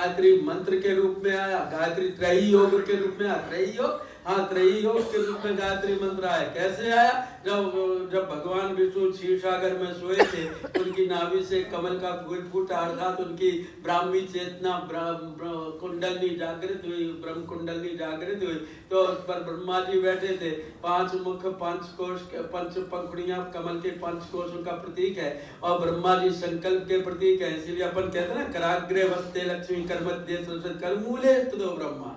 गायत्री मंत्र के रूप में आया, गायत्री त्रयी योग के रूप में आया। त्रयी योग, हाँ त्रयी योग के रूप में गायत्री मंत्र आया। कैसे आया? जब भगवान विष्णु क्षीर सागर में सोए थे, उनकी नाभि से कमल का फूल फूटा, अर्थात उनकी ब्राह्मी चेतना कुंडलनी जागृत हुई, ब्रह्म कुंडलनी जागृत हुई। तो उस पर ब्रह्मा जी बैठे थे। 5 मुख, 5 कोश, 5 पंखुड़ियां कमल के 5 कोशों का प्रतीक है, और ब्रह्मा जी संकल्प के प्रतीक है। इसीलिए अपन कहते हैं ना, कराग्रे वस्ते लक्ष्मी करमध्य सरस्वती करमूले स्तुतो ब्रह्मा।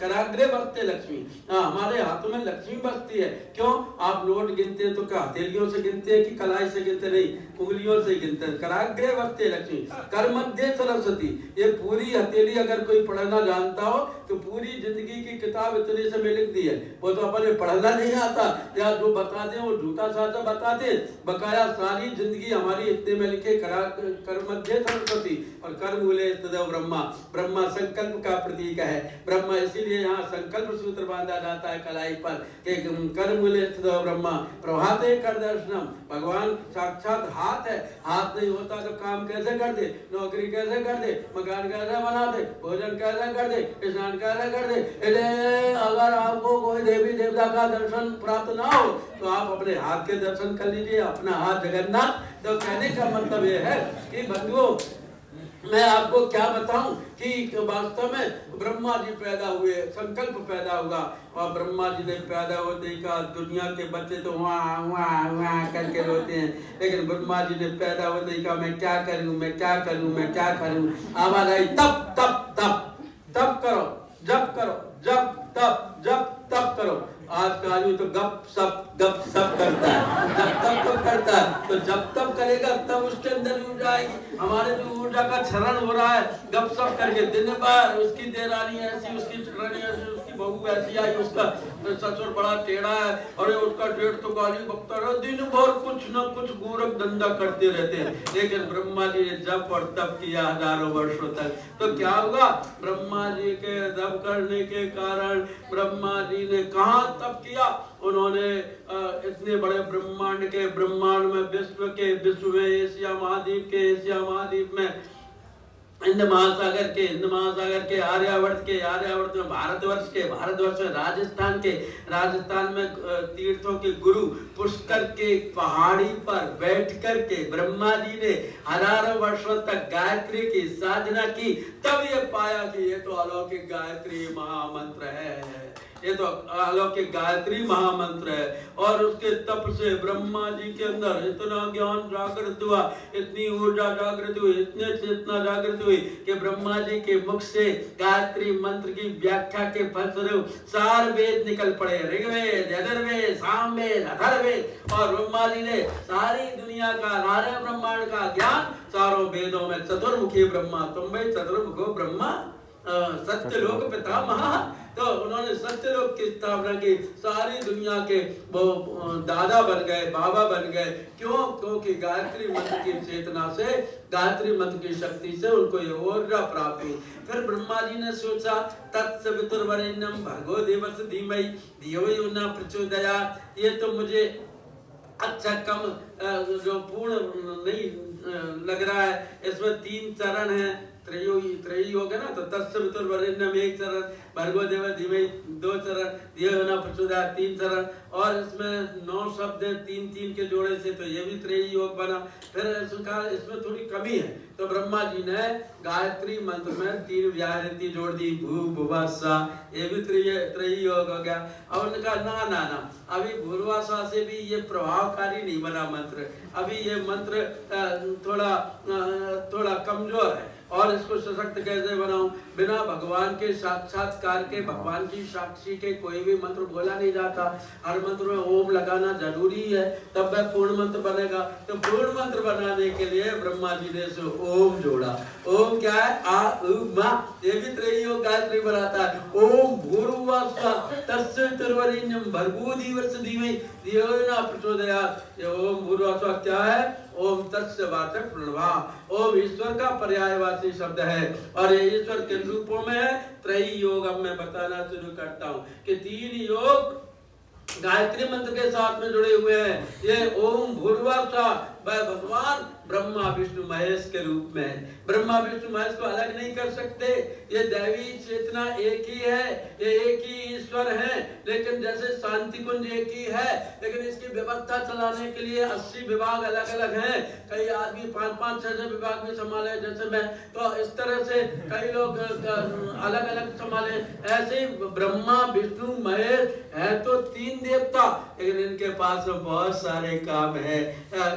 कराग्रे बसते लक्ष्मी, हमारे हाथों में लक्ष्मी बसती है। क्यों? आप नोट गिनते हैं तो क्या हथेलियों से गिनते हैं कि कलाई से गिनते? नहीं, उंगलियों से गिनते हैं। कराग्रे बसते लक्ष्मी कर मध्य सरस्वती। ये पूरी हथेली अगर कोई पढ़ना जानता हो तो पूरी जिंदगी की किताब इतने से में लिख दी है। वो तो अपन पढ़ना नहीं आता, या जो बताते हैं वो झूठा साचा बताते। बकाया सारी जिंदगी हमारी इतने में लिखे, कर मध्य सरस्वती और कर मूले स्तुतो ब्रह्मा। ब्रह्मा संकल्प का प्रतीक है। ब्रह्मा इसीलिए यहाँ संकल्प सूत्र बांधा जाता है कलाई पर, कर मूले स्तुतो ब्रह्मा प्रभाते कर दर्शनम। भगवान साक्षात हाथ है। हाथ नहीं होता तो काम कैसे कर दे, नौकरी कैसे कर दे, मकान कैसे बना दे, भोजन कैसे कर दे, स्नान कैसे कर दे। अगर आपको कोई देवी देवता का दर्शन प्राप्त ना हो तो आप अपने हाथ के दर्शन कर लीजिए, अपना हाथ जगन्नाथ। तो कहने का मतलब ये है कि बंधुओं, मैं आपको क्या बताऊं कि वास्तव में ब्रह्मा जी पैदा हुए, संकल्प पैदा हुआ, और ब्रह्मा जी ने पैदा होते ही कहा दुनिया के बच्चे तो वहाँ वहाँ वहाँ करके रोते हैं, लेकिन ब्रह्मा जी ने पैदा होते ही कहा मैं क्या करूं, मैं क्या करूं, मैं क्या करूं। आवाज आई तप तप तप, तप करो, जप करो, जप तप करो। आज का आदमी तो गप सप करता है, जब तप करता है, तो जब तप करेगा तब उसके अंदर ऊर्जा आएगी। हमारे जो ऊर्जा का क्षरण हो रहा है गप सप करके, दिन भर उसकी देरानी ऐसी, उसकी रानी ऐसी, उसकी बहू ऐसी आई, उसका ससुर बड़ा टेढ़ा है, अरे उसका टेढ़ तो गाली बकता रहा, दिन भर कुछ न कुछ गोरख धंधा करते रहते हैं। लेकिन ब्रह्मा जी ने जप और तप किया हजारों वर्षों तक, तो क्या हुआ? ब्रह्मा जी के तप करने के कारण ब्रह्मा जी ने कहाँ तप किया? उन्होंने इतने बड़े ब्रह्मांड में विश्व में एशिया महाद्वीप में हिंद महासागर के आर्यावर्त में भारतवर्ष में राजस्थान में तीर्थों के गुरु पुष्कर के पहाड़ी पर बैठ कर के ब्रह्मा जी ने हजारों वर्षों तक गायत्री की साधना की। तब ये पाया कि ये तो अलौकिक गायत्री महामंत्र है, ये तो अलौकिक गायत्री महामंत्र है। और उसके तप से ब्रह्मा जी के अंदर इतना ज्ञान जागृत हुआ, इतनी ऊर्जा जागृत हुई, इतने चेतना जागृत हुई कि ब्रह्मा जी के मुख से गायत्री मंत्र की व्याख्या के फलस्वरूप 4 वेद निकल पड़े, ऋग्वेद, यजुर्वेद, सामवेद, अथर्ववेद। और ब्रह्मा जी ने सारी दुनिया का, सारे ब्रह्मांड का ज्ञान चारों वेदों में, चतुर्मुखी ब्रह्मा, तुम भाई चतुर्मुखो ब्रह्मा सत्यलोक पितामह। तो उन्होंने सत्यलोक की स्थापना की, सारी दुनिया के वो दादा बन गए, बाबा बन गए। क्यों? क्योंकि गायत्री मंत्र की चेतना से, गायत्री मंत्र की शक्ति से उनको ये ऊर्जा प्राप्त हुई। फिर ब्रह्मा जी ने सोचा तत्सवितुर्वरेण्यं भर्गो देवस्य धीमहि धियो यो न प्रचोदयात्। ये तो मुझे अच्छा कम जो पूर्ण नहीं लग रहा है। इसमें 3 चरण है, त्रयी योग है ना, तो तत्सवितुर्वरेण्यम 1 चरण, भर्गो देवस्य धीमहि 2 चरण, धियो यो न प्रचोदयात् 3 चरण, और इसमें 9 शब्द हैं 3-3 के जोड़े से, तो ये भी त्रयी योग बना। फिर इसमें थोड़ी कमी है, तो ब्रह्मा जी ने गायत्री मंत्र में 3 व्याहृति जोड़ दी, भू भुवा सा, ये भी त्रयी योग हो गया। और उन्होंने कहा ना, अभी भूर्वा सा से भी ये प्रभावकारी नहीं बना मंत्र, अभी ये मंत्र थोड़ा कमजोर है, और इसको सशक्त कैसे बनाऊं? बिना भगवान के साक्षात्कार के, भगवान की साक्षी के कोई भी मंत्र बोला नहीं जाता। हर मंत्र में ओम लगाना जरूरी है, तब वह पूर्ण मंत्र बनेगा। तो पूर्ण मंत्र बनाने के लिए ब्रह्मा जी ने ओम जोड़ा। ओम क्या है? आ उ मा, ये भी त्रयी योग गायत्री बनाता है। ओम भूर्भुवः स्वः तत्सवितुर्वरेण्यं भर्गो देवस्य धीमहि धियो यो न प्रचोदयात्। ये ओम भूर्भुवः स्वः क्या है? ओम तस्य वाचक प्रणवा। ओम ईश्वर का पर्यायवाची शब्द है, और ये ईश्वर के रूपों में है। त्रयी योग अब मैं बताना शुरू करता हूँ कि 3 योग गायत्री मंत्र के साथ में जुड़े हुए हैं। ये ओम भूर्भुवः स्वः वह भगवान ब्रह्मा विष्णु महेश के रूप में है। ब्रह्मा विष्णु महेश को अलग नहीं कर सकते, ये दैवी चेतना एक ही है, ये एक ही ईश्वर है। लेकिन जैसे शांति कुंज एक ही है, लेकिन इसकी व्यवस्था चलाने के लिए 80 विभाग अलग अलग हैं। कई आदमी 5-5, 6 विभाग भी संभाले, जैसे मैं, तो इस तरह से कई लोग अलग अलग संभाले। ऐसे ही ब्रह्मा विष्णु महेश है तो 3 देवता, लेकिन इनके पास बहुत सारे काम है।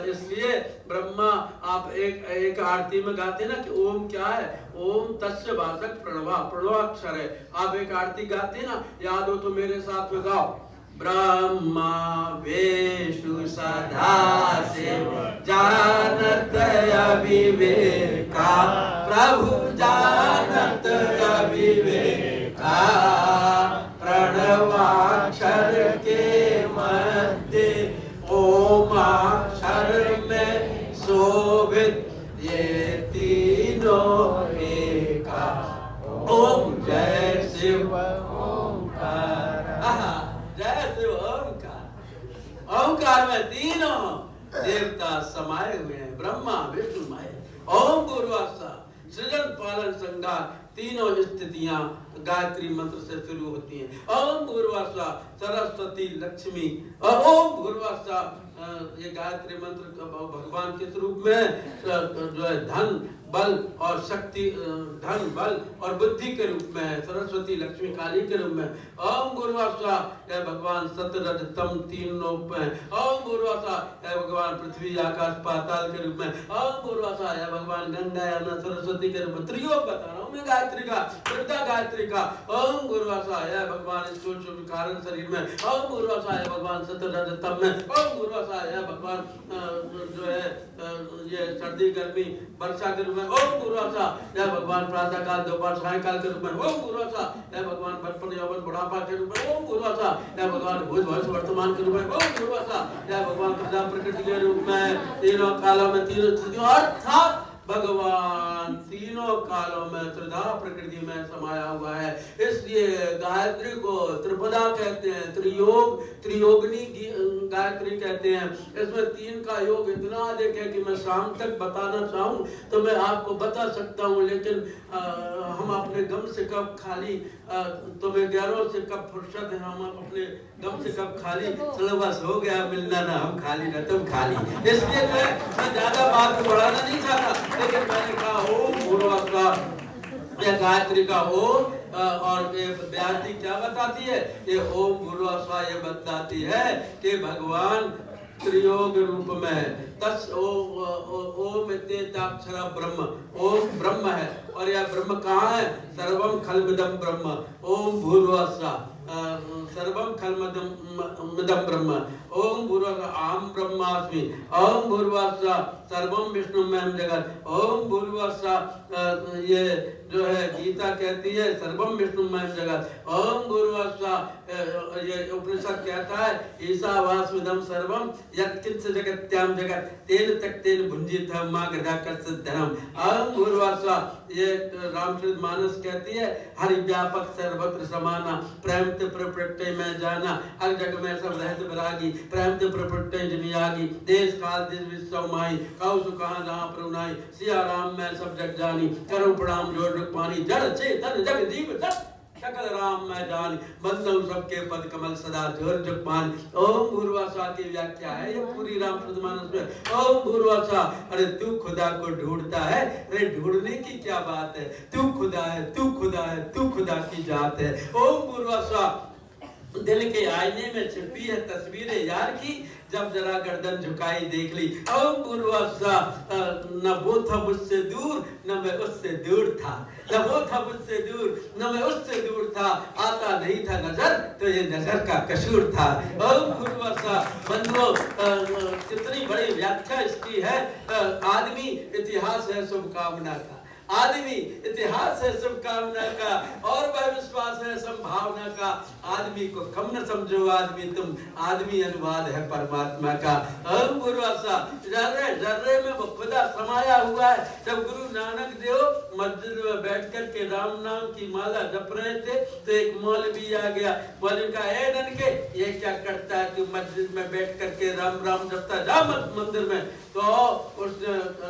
इसलिए ब्रह्मा, आप एक आरती में गाते ना कि ओम क्या है, ओम तस्य वाचक प्रणवाक्षर है। आप एक आरती गाते ना, याद हो तो मेरे साथ में गाओ। ब्रह्मा विष्णु सदा शिव जानत अविवेका, प्रभु जानत अविवेका, प्रणवाक्षर के मध्य ओमाक्षर में शोभित ये तीनों एका। ओम जय शिव ओंकार, जय शिव ओंकार। ओंकार में तीनों देवता समाये हुए हैं, ब्रह्मा विष्णु महेश। ओम भूर्भुवस्सुः, सृजन पालन संहार तीनों स्थितियां गायत्री मंत्र से शुरू होती हैं। ओम भूर्भुवस्सुः सरस्वती लक्ष्मी, ओम भूर्भुवस्सुः ये गायत्री मंत्र भगवान के स्वरूप में जो है धन बल और शक्ति, धन बल और बुद्धि के रूप में है। सरस्वती लक्ष्मी काली के रूप में। ओम भूर्भुवस्सुः यह भगवान सतरजतम 3 रूप में। ओम भूर्भुवस्सुः यह भगवान पृथ्वी आकाश पाताल के रूप में। ओम भूर्भुवस्सुः यह भगवान गंगा यमुना सरस्वती के रूप में। त्रियोग बता रहा हूँ मैं गायत्री का, वृद्धा गायत्री का। ओम भूर्भुवस्सुः यह भगवान स्थूल कारण शरीर में। ओम भूर्भुवस्सुः यह भगवान सतरजतम में। ओम भूर्भुवस्सुः यह भगवान जो है ये सर्दी गर्मी वर्षा के रूप में। ओम भूर्भुवस्सुः यह भगवान प्रातः काल दोपहर सायंकाल के रूप में। ओम भूर्भुवस्सुः यह भगवान बचपन यौवन बुढ़ापा के रूप में। ओम भूर्भुवस्सुः यह भगवान भूत भविष्य वर्तमान के रूप में। ओम भूर्भुवस्सुः यह भगवान प्रजा प्रकृति के रूप में। तीनों कालों में तीनों स्थितियों, अर्थात भगवान तीनों कालों में त्रिधा प्रकृति में समाया हुआ है। इसलिए गायत्री को त्रिपदा कहते हैं, त्रियोगिनी गायत्री कहते हैं। इसमें 3 का योग इतना अधिक है कि मैं शाम तक बताना चाहूं तो मैं आपको बता सकता हूं, लेकिन हम अपने गम से कब खाली, तुम्हें 11 से कब फुर्सत है, हम अपने गम से कब खाली, चलो बस हो गया मिलना ना, हम खाली ना तुम खाली। इसलिए मैं ज्यादा बात को बढ़ाना नहीं चाहता, लेकिन मैंने कहा ओम भूर्भुवस्सुः यह गायत्री का ओम, और ये व्याधि क्या बताती है, ये ओम भूर्भुवस्सुः ये बताती है कि भगवान त्रियोग रूप में। तस् ओम इत्येताक्षरा ब्रह्म, ओम ब्रह्म है, और यह ब्रह्म कहाँ है, सर्वम खल्विदं ब्रह्म। ओम भूर्भुवस्सुः सर्वम खल्विदं ब्रह्म। ओम भूर्भुवस्सुः अहं ब्रह्मास्मि। ओम भूर्भुवस्सुः सर्वम विष्णुमयं जगत्। ओम भूर्भुवस्सुः ये जो है गीता कहती है सर्वम विष्णुमयं जगत्। ओम भूर्भुवस्सुः ये उपनिषद कहता है ईशावास्मिदं सर्वम यत्किंच जगत्याम जगत् तेन त्यक्तेन भुञ्जीतं मा गदाकर्षित धनम। ओम भूर्भुवस्सुः ये रामचरित मानस कहती है हरि व्यापक सर्वत्र समाना, प्रेम ते प्रपट्टे में जाना, हर जग में सब रहत विरागी, प्रेम ते प्रपट्टे जमियागी, देश काल देश विश्व माही, कौ सु कहाँ जहाँ प्रभुनाई, सिया राम मैं सब जग जानी, करूं प्रणाम जोड़ रख पानी, जड़ चेतन जग जीव जग सकल राम मैं जानी, बंदऊ सबके पद कमल सदा जोर जग पानी। ओम भूर्भुवस्सुः की व्याख्या है ये पूरी रामचरितमानस में। ओम भूर्भुवस्सुः, अरे तू खुदा को ढूंढता है, अरे ढूंढने की क्या बात है, तू खुदा है, तू खुदा है, तू खुदा की जात है। ओम भूर्भुवस्सुः दिल के आईने में छिपी है तस्वीरें यार की, जब जरा गर्दन झुकाई देख ली। ओम भूर्भुवस्सुः न वो था मुझसे दूर न मैं उससे दूर था, न वो था मुझसे दूर न मैं उससे दूर था, आता नहीं था नजर तो ये नजर का कसूर था। ओम भूर्भुवस्सुः बंधुओं कितनी बड़ी व्याख्या इसकी है। आदमी इतिहास है शुभकामना का, आदमी इतिहास है शुभकामना का, और वह विश्वास है संभावना का। आदमी को कम न समझो आदमी तुम, आदमी अनुवाद है परमात्मा का। ओम भूर्भुवस्सुः जर्रे जर्रे में वो खुदा समाया हुआ है। जब गुरु नानक देव मस्जिद में बैठ कर के राम नाम की माला जप रहे थे तो एक मौलवी आ गया। मौलवी कहा, ए ननके, ये क्या करता है तू मस्जिद में बैठ कर के राम राम जपता, जा मंदिर में। तो उस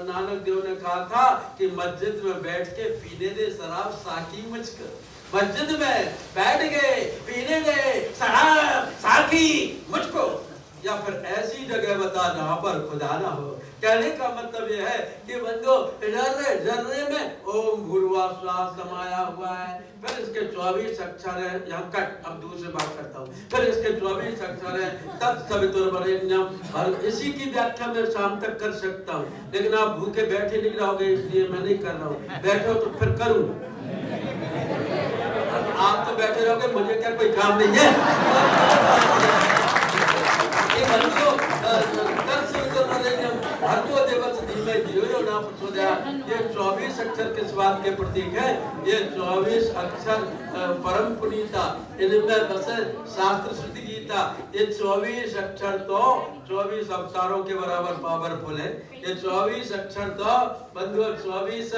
नानक देव ने कहा था कि मस्जिद में बैठ के पीने दे शराब साकी मुझको। मस्जिद में बैठ गए, पीने दे शराब साकी मुझको, या फिर ऐसी जगह बता जहां पर खुदा ना हो। कहने का मतलब यह है कि बंदो जर्रे जर्रे में ओम भूर्भुवः स्वः समाया हुआ है। फिर इसके 24 अक्षर है, यहाँ कट, अब दूसरी बात करता हूँ। फिर इसके 24 अक्षर है, तत्सवितुर्वरेण्यम, और इसी की व्याख्या मैं शाम तक कर सकता हूँ, लेकिन आप भूखे बैठे नहीं रहोगे इसलिए मैं नहीं कर रहा हूँ। बैठो तो फिर करूँ, आप तो बैठे रहोगे, मुझे क्या कोई काम नहीं है। ये 24 अक्षर किस बात के प्रतीक है? ये 24 अक्षर परम पुनीता, इनमें बसे शास्त्र श्रुति गीता। ये 24 अक्षर तो 24 अवतारों के बराबर पावरफुल है। ये 24 अक्षर तो बंधुओं 24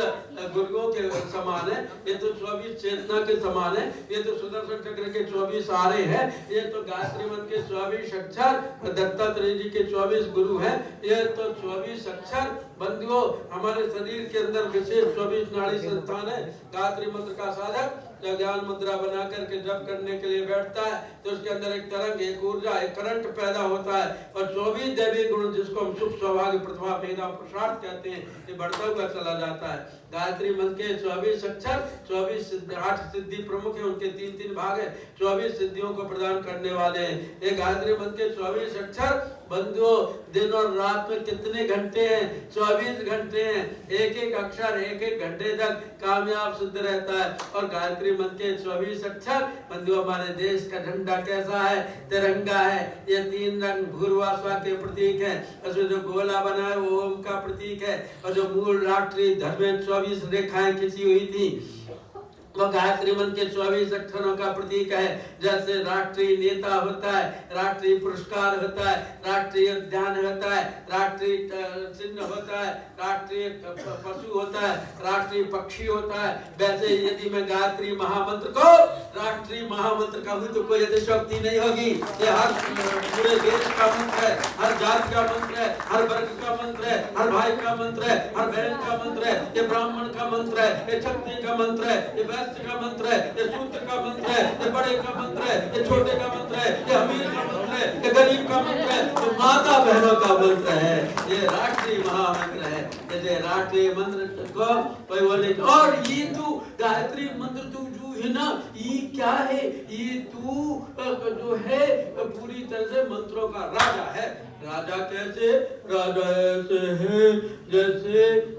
गुरुओं के समान है। ये तो 24 चेतना के समान है। ये तो सुदर्शन चक्र के 24 आरे हैं। ये तो गायत्री मंत्र के 24 अक्षर, दत्तात्रेय जी के 24 गुरु हैं। ये तो 24 अक्षर बंधुओं हमारे शरीर के अंदर विशेष 24 नाड़ी संस्थान है। गायत्री मंत्र का साधक जब ध्यान मुद्रा बना करके जप करने के लिए बैठता है तो उसके अंदर एक तरंग, एक ऊर्जा, एक करंट पैदा होता है, और 24 देवी गुण जिसको हम सुख, सौभाग्य, प्रतिभा, मेधा, पुरुषार्थ कहते हैं, ये बढ़ता हुआ चला जाता है। गायत्री मंत्र के 24 अक्षर, 24 8 सिद्धि प्रमुख है, उनके 3-3 भाग है, 24 सिद्धियों को प्रदान करने वाले हैं। ये गायत्री मंत्र के 24 अक्षर बंधुओं दिन और रात में कितने घंटे हैं? 24 घंटे हैं। एक एक अक्षर 1-1 घंटे तक कामयाब सिद्ध रहता है। और गायत्री मंत्र के 24 अक्षर बंधुओं हमारे देश का झंडा कैसा है? तिरंगा है। ये 3 रंग भूर्भुवः स्वः के प्रतीक है। उसमें जो गोला बना है वो ओम का प्रतीक है, और जो मूल राष्ट्रीय ध्वज में 24 रेखाएं खींची हुई थी वो गायत्री मंत्र के 24 अक्षरों का प्रतीक है। जैसे राष्ट्रीय नेता होता है, राष्ट्रीय पुरस्कार होता है, राष्ट्रीय उद्यान होता है, राष्ट्रीय चिन्ह होता है, राष्ट्रीय पशु होता है, राष्ट्रीय पक्षी होता है, वैसे यदि मैं गायत्री महामंत्र को राष्ट्रीय महामंत्र कहूँ तो कोई अतिशयोक्ति नहीं होगी। ये हर पूरे देश का मंत्र है, हर जाति का मंत्र है, हर वर्ग का मंत्र है, हर भाई का मंत्र है, हर बहन का मंत्र है, ये ब्राह्मण का मंत्र है, ये क्षत्रिय का मंत्र है, ये का मंत्र है, ये शूद्र का मंत्र है, ये बड़े का मंत्र है, ये छोटे का मंत्र है, ये अमीर का मंत्र है, ये गरीब का मंत्र है, ये माता बहनों का मंत्र है। ये राष्ट्रीय महामंत्र है। जैसे राष्ट्रीय मंत्र को कोई बोले और ये तू गायत्री मंत्र तू जो है ना, ये क्या है? ये तू जो है पूरी तरह से मंत्रों का राजा है। राजा कैसे? राजा ऐसे है जैसे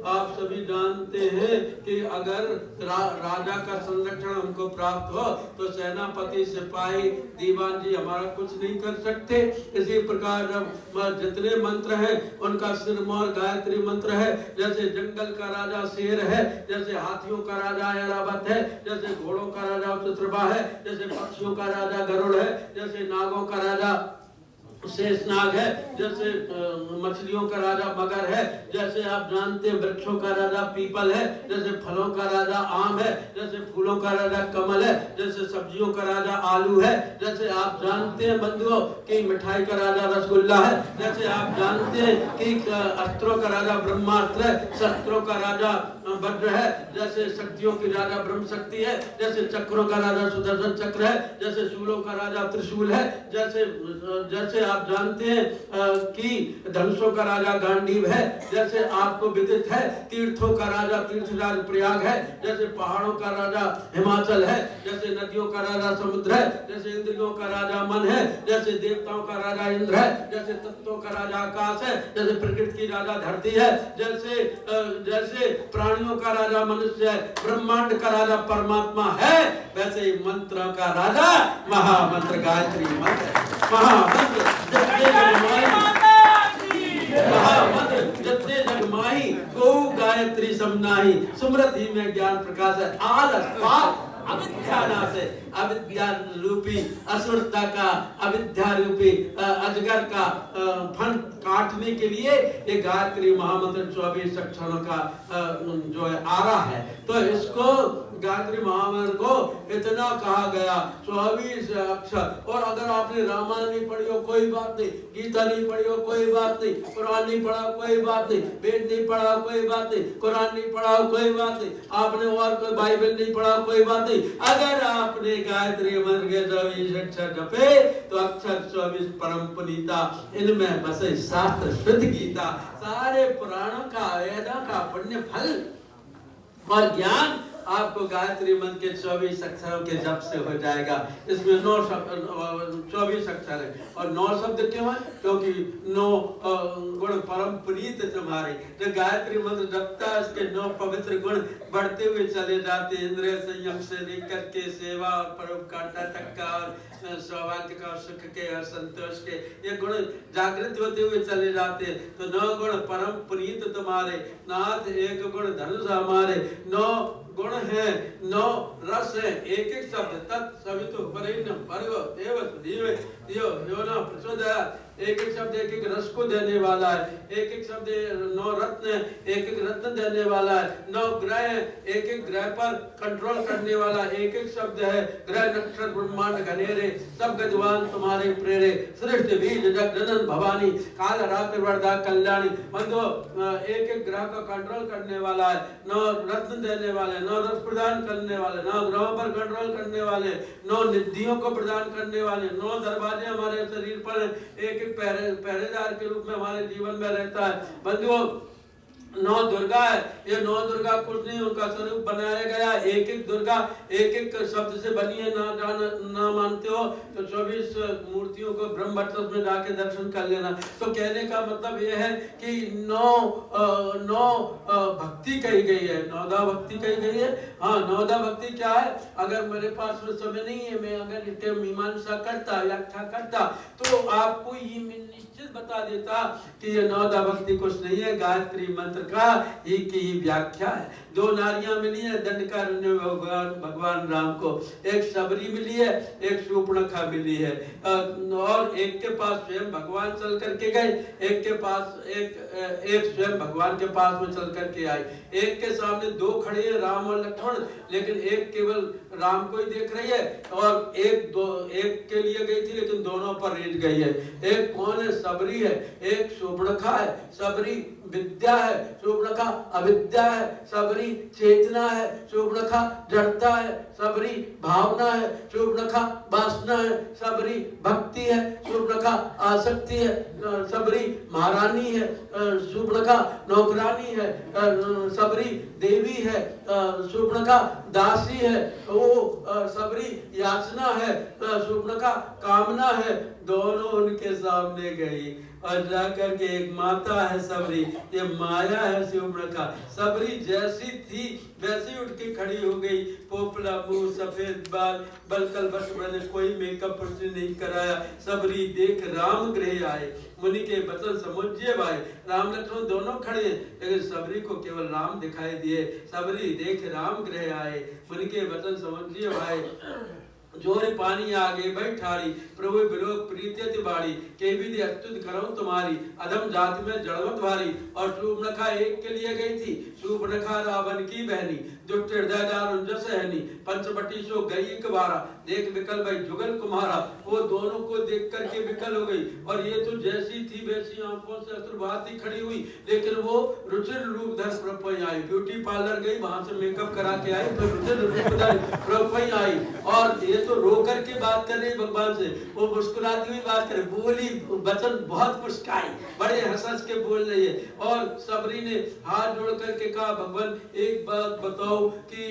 आप सभी जानते हैं कि अगर राजा का संरक्षण हमको प्राप्त हो तो सेनापति, सिपाही, दीवान जी हमारा कुछ नहीं कर सकते। इसी प्रकार जितने मंत्र हैं उनका सिरमौर गायत्री मंत्र है। जैसे जंगल का राजा शेर है, जैसे हाथियों का राजा ऐरावत है, जैसे घोड़ों का राजा चित्रबा है, जैसे पक्षियों का राजा गरुड़ है, जैसे नागों का राजा शेषनाग है, जैसे मछलियों का राजा मगर है, जैसे आप जानते हैं वृक्षों का राजा पीपल है, जैसे फलों का राजा आम है, जैसे फूलों का राजा कमल है, जैसे सब्जियों का राजा आलू है, जैसे आप जानते हैं बंधुओं कि मिठाई का राजा रसगुल्ला है, जैसे आप जानते हैं कि अस्त्रों का राजा ब्रह्मास्त्र है, शस्त्रों का राजा वज्र है, जैसे शक्तियों की राजा ब्रह्म शक्ति है, जैसे चक्रों का राजा सुदर्शन चक्र है, जैसे शूलों का राजा त्रिशूल है, जैसे आप जानते हैं कि धनुषों का राजा गांडीव है, जैसे आपको विदित है तीर्थों का राजा तीर्थराज प्रयाग है, जैसे पहाड़ों का राजा हिमाचल है, जैसे नदियों का राजा समुद्र है, जैसे इंद्रियों का राजा मन है, जैसे देवताओं का राजा इंद्र है, जैसे तत्वों का राजा आकाश है, जैसे प्रकृति की राजा धरती है, जैसे प्राणियों का राजा मनुष्य है, ब्रह्मांड का राजा परमात्मा है, वैसे ही मंत्रों का राजा महामंत्र गायत्री मंत्र है। महामंत्र जपते जग माही, गो गायत्री समनाही, सुमृति में ज्ञान प्रकाश है। आलस पाप अविद्या नाश है, अविद्या रूपी असुरता का, अविद्या रूपी अजगर का फंड काटने के लिए ये गायत्री महामंत्र 24 अक्षरों का जो है आरा है। तो इसको गायत्री महामंत्र को इतना कहा गया 24 अक्षर। और अगर आपने रामायण नहीं पढ़ी हो कोई बात नहीं, गीता नहीं पढ़ी हो कोई बात नहीं, कुरान नहीं पढ़ा कोई बात नहीं, वेद नहीं पढ़ा कोई बात नहीं, कुरान नहीं पढ़ा कोई बात नहीं, आपने और कोई बाइबल नहीं पढ़ा कोई बात नहीं, अगर आपने गायत्री मंत्र के 24 अक्षर जपे तो अक्षर 24 परम पुनीता, इनमें बसे शास्त्र शुद्ध गीता, सारे पुराणों का वेदों का पुण्य फल और ज्ञान आपको गायत्री मंत्र के 24 अक्षरों के जप से हो जाएगा। इसमें 24 अक्षर है और 9 शब्द क्यों है? क्योंकि 9 गुण परम पुनीत तुम्हारे। जो गायत्री मंत्र जपता है उसके 9 पवित्र गुण बढ़ते हुए चले जाते हैं। इंद्रिय संयम से लेकर के सेवा और परोपकारता तक का, और सौभाग्य का, सुख के और संतोष के, ये गुण जागृत होते हुए चले जाते हैं। तो 9 गुण परम पुनीत तुम्हारे नाथ, 1 गुण धनुष हमारे, 9 गुण है, 9 रस है, एक शब्द तत् सवितु वरेण्यम भर्गो देवस्य धीमहि धियो यो न प्रचोदयात्, एक शब्द एक रस को देने वाला है, एक शब्द 9 रत्न है, एक रत्न देने वाला है, 9 ग्रह है, एक ग्रह पर कंट्रोल करने वाला, एक शब्द है ग्रह नक्षत्र ब्रह्मांड घनेरे सब गजवान तुम्हारे प्रेरे, सृष्टि बीज जग जनन भवानी काल रात्रि वरदा कल्याणी। बंधो एक ग्रह का कंट्रोल करने वाला है, 9 रत्न देने वाले, 9 रस प्रदान करने वाले, 9 ग्रहों पर कंट्रोल करने वाले, 9 निधियों को प्रदान करने वाले, 9 दरवाजे हमारे शरीर पर, एक पहरेदार के रूप में हमारे जीवन में रहता है। बंधुओं 9 दुर्गा है, ये 9 दुर्गा कुछ नहीं, उनका स्वरूप बनाया गया, एक दुर्गा एक शब्द से बनी है। ना मानते हो तो 24 मूर्तियों को ब्रह्मवर्चस्व में जाके दर्शन कर लेना। तो कहने का मतलब ये है कि 9 भक्ति कही गई है, 9दा भक्ति कही गई है। हाँ, 9दा भक्ति क्या है? अगर मेरे पास में समय नहीं है, मैं अगर इसके मीमांसा करता, व्याख्या करता, तो आपको ये निश्चित बता देता कि ये 9दा भक्ति कुछ नहीं है, गायत्री मंत्र का एक ही व्याख्या है। 2 नारियां मिली है दंडकारण्य में भगवान राम को, एक शबरी मिली है, एक शूर्पणखा मिली है, और एक के पास स्वयं भगवान चल करके गए, एक के पास एक स्वयं भगवान के पास में चल करके आए। एक के सामने 2 खड़े हैं, राम और लक्ष्मण, लेकिन एक केवल राम को ही देख रही है, और एक के लिए गई थी लेकिन दोनों पर रेज गई है। एक कौन है? सबरी है, एक शूर्पणखा है। सबरी विद्या है, शूर्पणखा अविद्या है। सबरी चेतना है, शूर्पणखा जड़ता है। सबरी भावना है, शूर्पणखा वासना है। सबरी भक्ति है, शूर्पणखा आसक्ति है। सबरी महारानी है, शूर्पणखा नौकरानी है। सबरी देवी है, शूर्पणखा दासी है। वो सबरी याचना है, शूर्पणखा कामना है। दोनों उनके सामने गई और जाकर के एक माता है सबरी, ये माया है शूर्पणखा। सबरी जैसी थी वैसी उठ के खड़ी हो गई, पोपला मुंह, सफेद बाल, बलकल बस, मैंने कोई मेकअप नहीं कराया। सबरी देख राम गृह आए, मुनि के वचन समुझिए भाई। राम लक्ष्मण दोनों खड़े हैं, लेकिन सबरी को केवल राम दिखाई दिए। सबरी देख राम गृह आए, मुनि के वचन समुझिए भाई। जोरे पानी आगे बैठाड़ी, प्रभु बिलोक प्रीति बाड़ी, के विधि अस्तुत करऊं तुम्हारी, अधम जाति में जड़वत भारी। और शूर्पणखा एक के लिए गई थी, शूर्पणखा रावण की बहनी, दुष्ट हृदय दारुण सहनी, पंचवटी सो गई एक बारा, देख विकल भाई जुगल कुम्हारा। वो दोनों को देख करके विकल हो गई, और ये तो जैसी थी वैसी आंखों से अश्रुभाती खड़ी हुई, लेकिन वो रुचिर रूप धर प्रपई आई। ब्यूटी पार्लर गई, वहां से मेकअप करा के आई, फिर रुचिर रूप धर प्रपई आई। और ये तो रो करके बात कर रही भगवान से, वो मुस्कुराती हुई बात करे, बोली वचन बहुत मुस्काई, बड़े हंस के बोल रही है। और सबरी ने हाथ जोड़ करके कहा, भगवान एक बात बताओ कि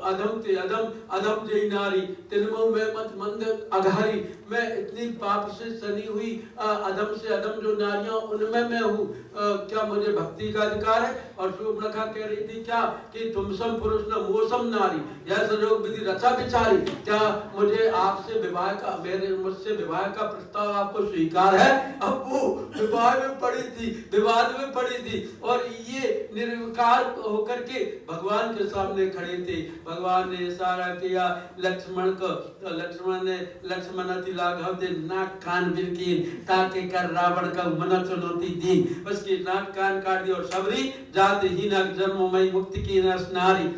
अधम ते अधम, अधम जय नारी, तिनमो में मत मंद अघारी। मैं इतनी पाप से सनी हुई अधम से अधम जो नारियां, उनमें मैं हूँ, क्या मुझे भक्ति का अधिकार है? और शूर्पणखा कह रही थी क्या कि तुम सम पुरुष न मोसम नारी, यह संयोग विधि रचा बिचारी। क्या मुझे आपसे विवाह का, मुझसे विवाह का प्रस्ताव आपको स्वीकार है? अब वो विवाह में पड़ी थी, विवाद में पड़ी थी, और ये निर्विकार होकर के भगवान भगवान के सामने खड़े थे। भगवान ने इशारा किया लक्ष्मण को, तो लक्ष्मण ने लक्ष्मण अति लाघव दे नाक कान बिरकीन ताके कर रावण का मन चुनौती दी, उसकी नाक कान काट दी। और सबरी जाति हीना जन्ममयी मुक्ति की नारी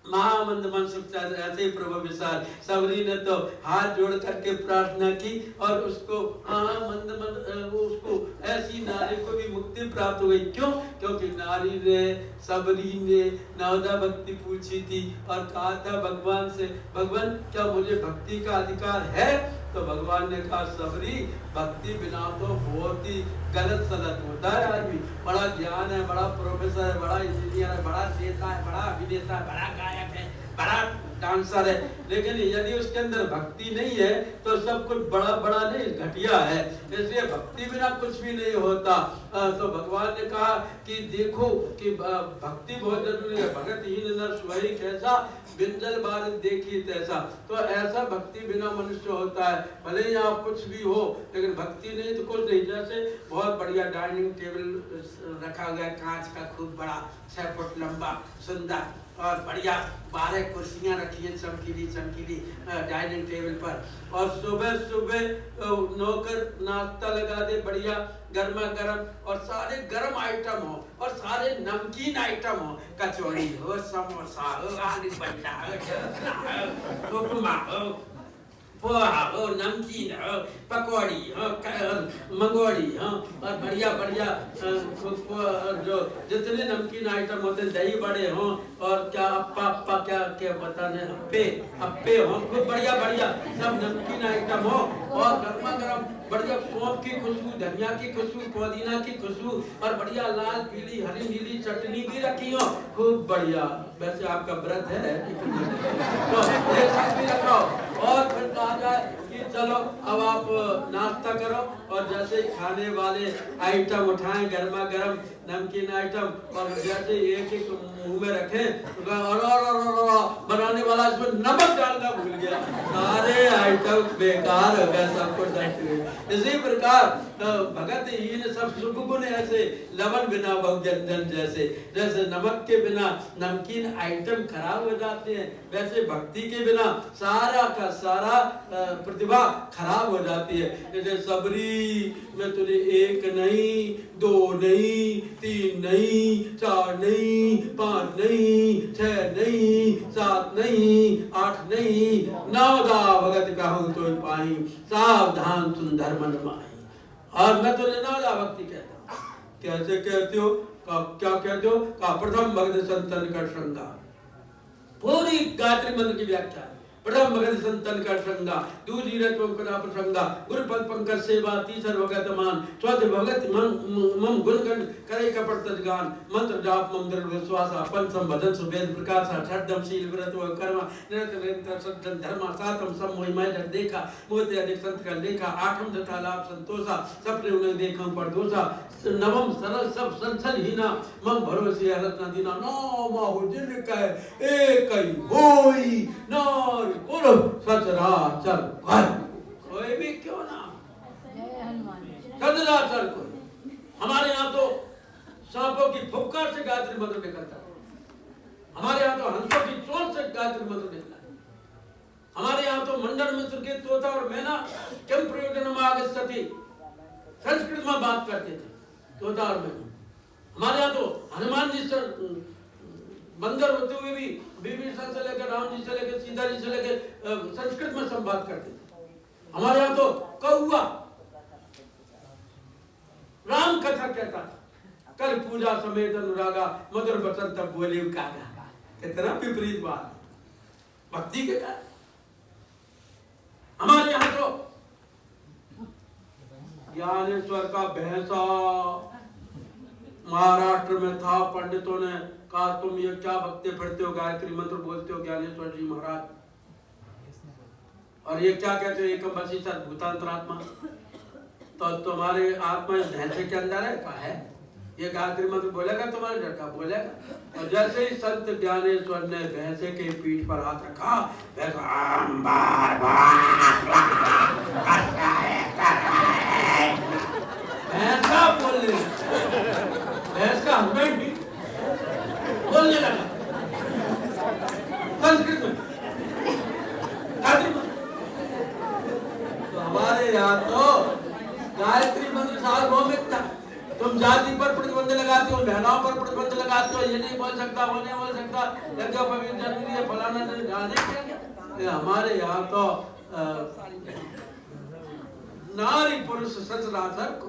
महामंद मन सुखता ऐसे ही प्रभु विशाल। सबरी ने तो हाथ जोड़ करके प्रार्थना की और उसको मंद मंद उसको ऐसी नारी को भी मुक्ति प्राप्त हुई। क्यों? क्योंकि नारी ने सबरी ने नवदा भक्ति पूछी थी और कहा था भगवान से, भगवान क्या मुझे भक्ति का अधिकार है? तो भगवान ने कहा सबरी भक्ति बिना तो बहुत ही गलत सलत होता है आदमी। बड़ा ज्ञान है, बड़ा प्रोफेसर है, बड़ा इंजीनियर है, बड़ा नेता है, बड़ा अभिनेता है, बड़ा गायक है, बड़ा डांसर है, लेकिन यदि उसके अंदर भक्ति नहीं है तो सब कुछ बड़ा बड़ा नहीं, घटिया है। इसलिए भक्ति बिना कुछ भी नहीं होता। तो भगवान ने कहा कि देखो कि भक्ति बहुत जरूरी है। भगत हीन नर सोई कैसा बिंजल बारिश देखी तैसा। तो ऐसा भक्ति बिना मनुष्य होता है। भले ही आप कुछ भी हो लेकिन भक्ति नहीं तो कुछ नहीं। जैसे बहुत बढ़िया डाइनिंग टेबल रखा हुआ है कांच का, खूब बड़ा 6 फुट लंबा सुंदर और बढ़िया 12 कुर्सियां रखी है चमकीली चमकीली डाइनिंग टेबल पर, और सुबह सुबह नौकर नाश्ता लगा दे बढ़िया गर्मा गर्म, और सारे गर्म आइटम हो और सारे नमकीन आइटम हो, कचौड़ी हो, समोसा हो, आलू बंडा हो, उपमा हो, पोहा हो, नमकीन हो, पकौड़ी हो, मंगोड़ी हो, और बढ़िया बढ़िया जो जितने नमकीन आइटम होते हैं, दही बड़े हो, और क्या अप्पा क्या क्या बताने अप्पे हो, खूब बढ़िया बढ़िया सब नमकीन आइटम हो, और गर्मा गर्म बढ़िया सौंफ की खुशबू, धनिया की खुशबू, पुदीना की खुशबू, और बढ़िया लाल पीली हरी नीली चटनी भी रखी हो, खूब बढ़िया। वैसे आपका व्रत है तो ये सब भी रखो। और फिर कहा जाए कि चलो अब आप नाश्ता करो, और जैसे खाने वाले आइटम उठाएं गर्मा गर्म नमकीन आइटम, और जैसे एक एक मुंह में रखें और बनाने वाला इसमें नमक डालना भूल गया, सारे आइटम बेकार हो गए, सब कुछ नष्ट हुए। इसी प्रकार भगत हीन सब सुख गुण ऐसे लवण बिना बहुजन जैसे, जैसे नमक के बिना नमकीन आइटम खराब हो जाते हैं, वैसे भक्ति के बिना सारा का सारा प्रतिभा खराब हो जाती है। जैसे सबरी में तुझे 1 नहीं 2 नहीं 3 नहीं 4 नहीं 5 नहीं 6 नहीं 7 नहीं 8 नहीं 9 भगत कहूँ तो पाई, सावधान सुंदर मन माही। और मैं तुझे 9 भक्ति कहता हूँ। कैसे कहते हो? क्या कहते हो? का प्रथम भगत संतन का श्रृंगार, पूरी गायत्री मंत्र की व्याख्या। प्रथम भगत संतन का श्रृंगा, दूसरी रत्न कदा प्रसंगा, गुरुपद पंकज सेवा, तीसर भगत मान, चौथ भगत मम गुणगण करे कपट गान, मंत्र जाप मम दृढ़ विश्वासा, पंचम भजन सुवेद प्रकाशा, छठम शील व्रत व कर्म, निरंतर निरंतर सज्जन धर्मा, सातम सब मोहि मैं जग देखा, मोते अधिक संत का लेखा, आठम तथा लाभ संतोषा, सपने उन्हें देखम पर दोषा, नवम सरल सब संसल हीना, मम भरोसे हरत न दीना, नौ माहु जिन कह एक ही होई नार बोलो सचराचर भाई, कोई भी क्यों ना सचराचर कोई। हमारे यहाँ तो सांपों की फुफकार से गायत्री मंत्र निकलता है, हमारे यहाँ तो हंसों की चोट से गायत्री मंत्र निकला है, हमारे यहाँ तो मंडल मित्र के तोता और मैना किम प्रयोजनम आगच्छति संस्कृत में बात करते थे, तोता और मैना। हमारे यहाँ तो हनुमान जी से बंदर होते हुए भी विभीषण से लेकर राम जी से लेकर सीता जी से लेकर संस्कृत में संवाद करते थे। हमारे यहाँ तो कौआ राम कथा कहता था, कल पूजा समेत अनुरागा मधुर बसंत बोले कागा। कितना विपरीत बात, भक्ति के कारण। हमारे यहाँ तो ज्ञानेश्वर का भैंसा महाराष्ट्र में था, पंडितों ने कहा तुम ये क्या भक्ति पढ़ते हो, गायत्री मंत्र बोलते हो ज्ञानेश्वर जी महाराज, और ये क्या कहते हो एकम वसी सत भूतांतरात्मा, तो तुम्हारे आत्मा भैंसे के अंदर है, कहा है ये गायत्री मंत्र बोलेगा तुम्हारे घर का बोलेगा। और जैसे ही संत ज्ञानेश्वर ने भैंसे के पीठ पर हाथ रखा, भैंसा बोलने, भैंस का हस्बैंड भी बोलने लगा, जाति पर प्रतिबंध लगाते हो, महिलाओं पर प्रतिबंध लगाते हो, ये नहीं बोल सकता, वो नहीं बोल सकता, यज्ञ पवित्र जरूरी है, फलाना नहीं, जाने क्या। हमारे यहाँ तो नारी पुरुष सचराचर को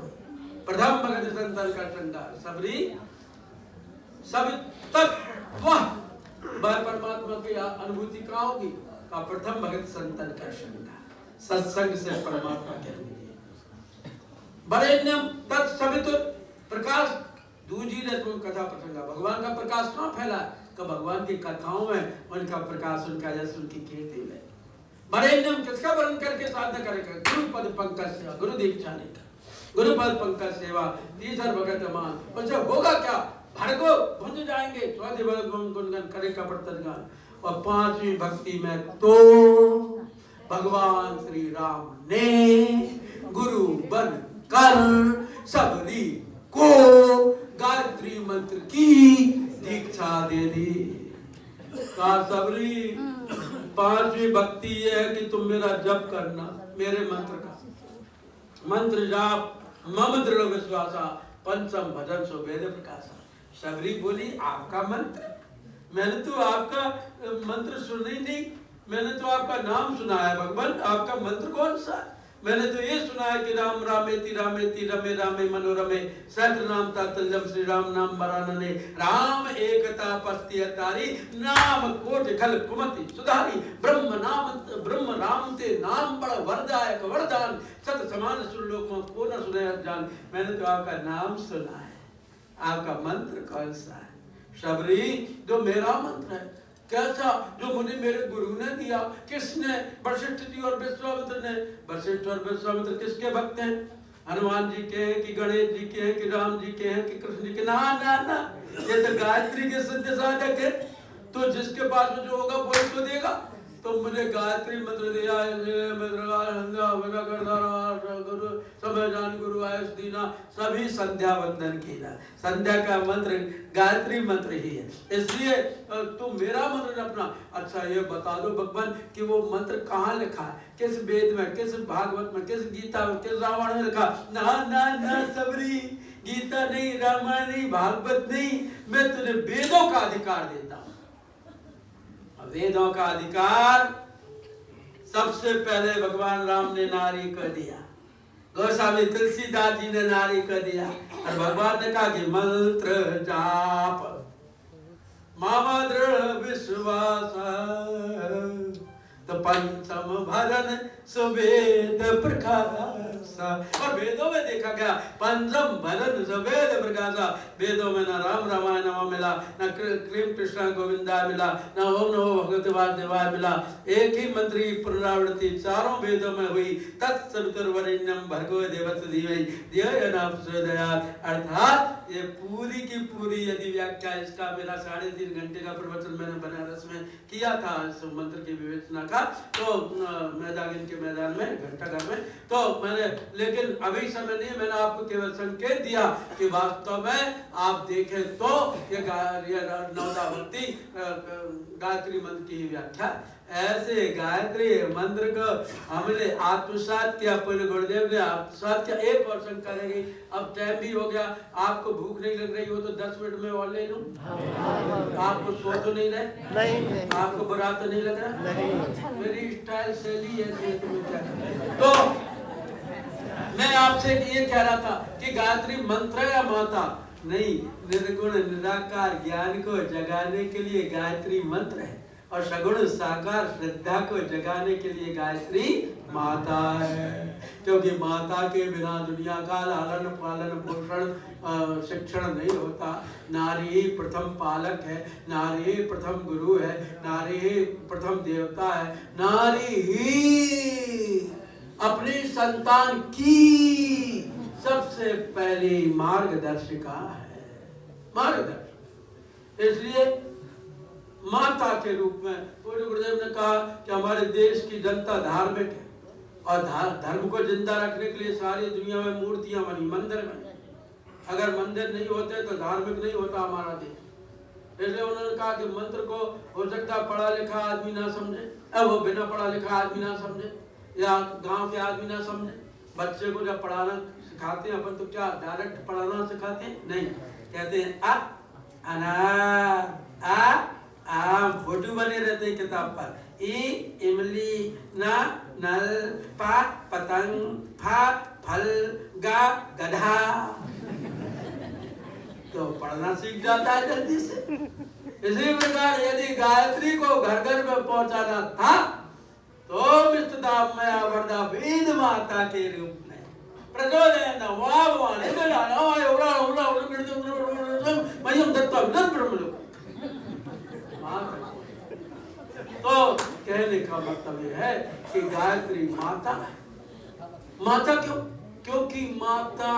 प्रथम भगत संतन का श्रृंगार सबरी सब तत्व बार परमात्मा की अनुभूति कहाँ होगी? का प्रथम भगत संतन का श्रृंगार सत्संग से परमात्मा के वरेण्यम तत्सवितुर प्रकाश। दूजी ने तुम कथा प्रसंगा, भगवान का प्रकाश कहाँ फैला है? का भगवान की कथाओं में उनका प्रकाश, उनका यश, उनकी कीर्ति में। वरेण्यम किसका वर्ण करके साधना करेगा? गुरु पद पंकज सेवा, गुरु दीक्षा लेकर गुरु पद पंकज सेवा, तीसर भगत मान। उससे होगा क्या? भड़को भुंज जाएंगे, स्वाधि भगत गुणगन करे कपट गान। और पांचवी भक्ति में तो भगवान श्री राम ने गुरु बन कर सबरी को गायत्री मंत्र की दीक्षा दे दी। कहा सबरी पांचवी भक्ति ये है कि तुम मेरा जप करना, मेरे मंत्र का मंत्र जाप, मम दृढ़ विश्वासा, पंचम भजन सो वेद प्रकाशा। सबरी बोली आपका मंत्र? मैंने तो आपका मंत्र सुना ही नहीं, मैंने तो आपका नाम सुना है भगवान, आपका मंत्र कौन सा है? मैंने तो ये सुना है कि राम रामेति रामेति रमे रामे मनोरमे सहस्र नाम तातल्यम श्री राम नाम बरानने राम एकता पस्ति तारी नाम कोटि खल कुमति सुधारी ब्रह्म राम ते नाम बड़ा वरदायक वरदान सत समान सुरलोक में को न सुने जान। मैंने तो आपका नाम सुना है, आपका मंत्र कौन सा है? सबरी जो मेरा मंत्र है। कैसा? जो मुझे मेरे गुरु ने दिया। किसने? वशिष्ठ जी और विश्वामित्र ने। वशिष्ठ और विश्वामित्र किसके भक्त हैं? हनुमान जी के हैं कि गणेश जी के हैं कि राम जी के हैं कि कृष्ण जी के? ना ना ना, ये तो गायत्री के सिद्ध साधक है। तो जिसके पास में जो होगा वो तो देगा। तो मुझे गायत्री मंत्र दिया, गुरु समय जान गुरु आयुष दीना, सभी संध्या वंदन कीना। संध्या का मंत्र गायत्री मंत्र ही है, इसलिए तुम मेरा मंत्र अपना। अच्छा ये बता दो भगवान कि वो मंत्र कहाँ लिखा है, किस वेद में, किस भागवत में, किस गीता में, किस रामायण में लिखा? ना ना ना सबरी, गीता नहीं, रामायण नहीं, भागवत नहीं, मैं तुझे वेदों का अधिकार देता हूँ। वेदों का अधिकार सबसे पहले भगवान राम ने नारी को दिया, गोस्वामी तुलसीदास जी ने नारी को दिया। और भगवान ने कहा कि मंत्र जाप मामा दृढ़ विश्वास, तो पंचम भजन सुवेद प्रकाशा। और वेदों में देखा गया पंचम भजन सुवेद प्रकाशा। वेदों में न राम रामायण मिला, न क्लीम कृष्ण गोविंदा मिला, न ओम नमो भगवते वासुदेवाय मिला। एक ही मंत्र की पुनरावृत्ति चारों वेदों में हुई। तत्सवितुर्वरेण्यं भर्गो देवस्य धीमहि धियो यो न प्रचोदयात्। अर्थात ये पूरी की पूरी यदि व्याख्या इसका मेरा 3.5 घंटे का प्रवचन मैंने बनारस में किया था इस मंत्र की विवेचना का, तो मैदान के मैदान में घंटाघर में, तो मैंने, लेकिन अभी समय नहीं, मैंने आपको केवल संकेत दिया कि वास्तव में आप देखें तो ये नवदा भक्ति गायत्री मंत्र की व्याख्या। ऐसे गायत्री मंत्र को हमने आत्मसात किया, पूरे गुरुदेव ने आत्मसात किया। एक और शंका रह गई, अब टाइम भी हो गया, आपको भूख नहीं लग रही हो तो 10 मिनट में और ले लूं? आपको सो तो नहीं रहे? नहीं। आपको बुरा तो नहीं लग रहा? नहीं। मेरी स्टाइल शैली ऐसी है, तुम्हें क्या? तो मैं आपसे ये कह रहा था कि गायत्री मंत्र या माता नहीं, निर्गुण निराकार ज्ञान को जगाने के लिए गायत्री मंत्र है, और सगुण साकार श्रद्धा को जगाने के लिए गायत्री माता है। क्योंकि माता के बिना दुनिया का लालन पालन पोषण शिक्षण नहीं होता। नारी ही प्रथम पालक है, नारी ही प्रथम गुरु है, नारी ही प्रथम देवता है, नारी ही अपनी संतान की सबसे पहली मार्गदर्शिका है, मार्गदर्शक। इसलिए माता के रूप में पूज्य गुरुदेव ने कहा कि हमारे देश की जनता धार्मिक है, और धर्म को जिंदा रखने के लिए सारी दुनिया में मूर्तियां बनी, मंदिर बने। अगर मंदिर नहीं होते तो धार्मिक नहीं होता हमारा देश। इसलिए उन्होंने कहा कि मंत्र को हो सकता पढ़ा लिखा आदमी ना समझे, वो बिना पढ़ा लिखा आदमी ना समझे, या गांव के आदमी ना समझे। बच्चे को जब पढ़ाना सिखाते हैं अपन तो क्या डायरेक्ट पढ़ाना सिखाते हैं? नहीं, कहते हैं अ अनार, आ फोटो बने रहते हैं किताब पर, ई इमली, ना नल, पा पतंग, फा फल, गा गधा। तो पढ़ना सीख जाता है जल्दी से। इसी प्रकार यदि गायत्री को घर घर में पहुंचाना था तो विष्णुदाम में आवर्दा वेद माता के रूप में प्रचोदयन वाभवान मयम दत्ता विदं ब्रह्मलोक। तो कहने का मतलब यह है कि गायत्री माता, माता क्यों? क्योंकि माता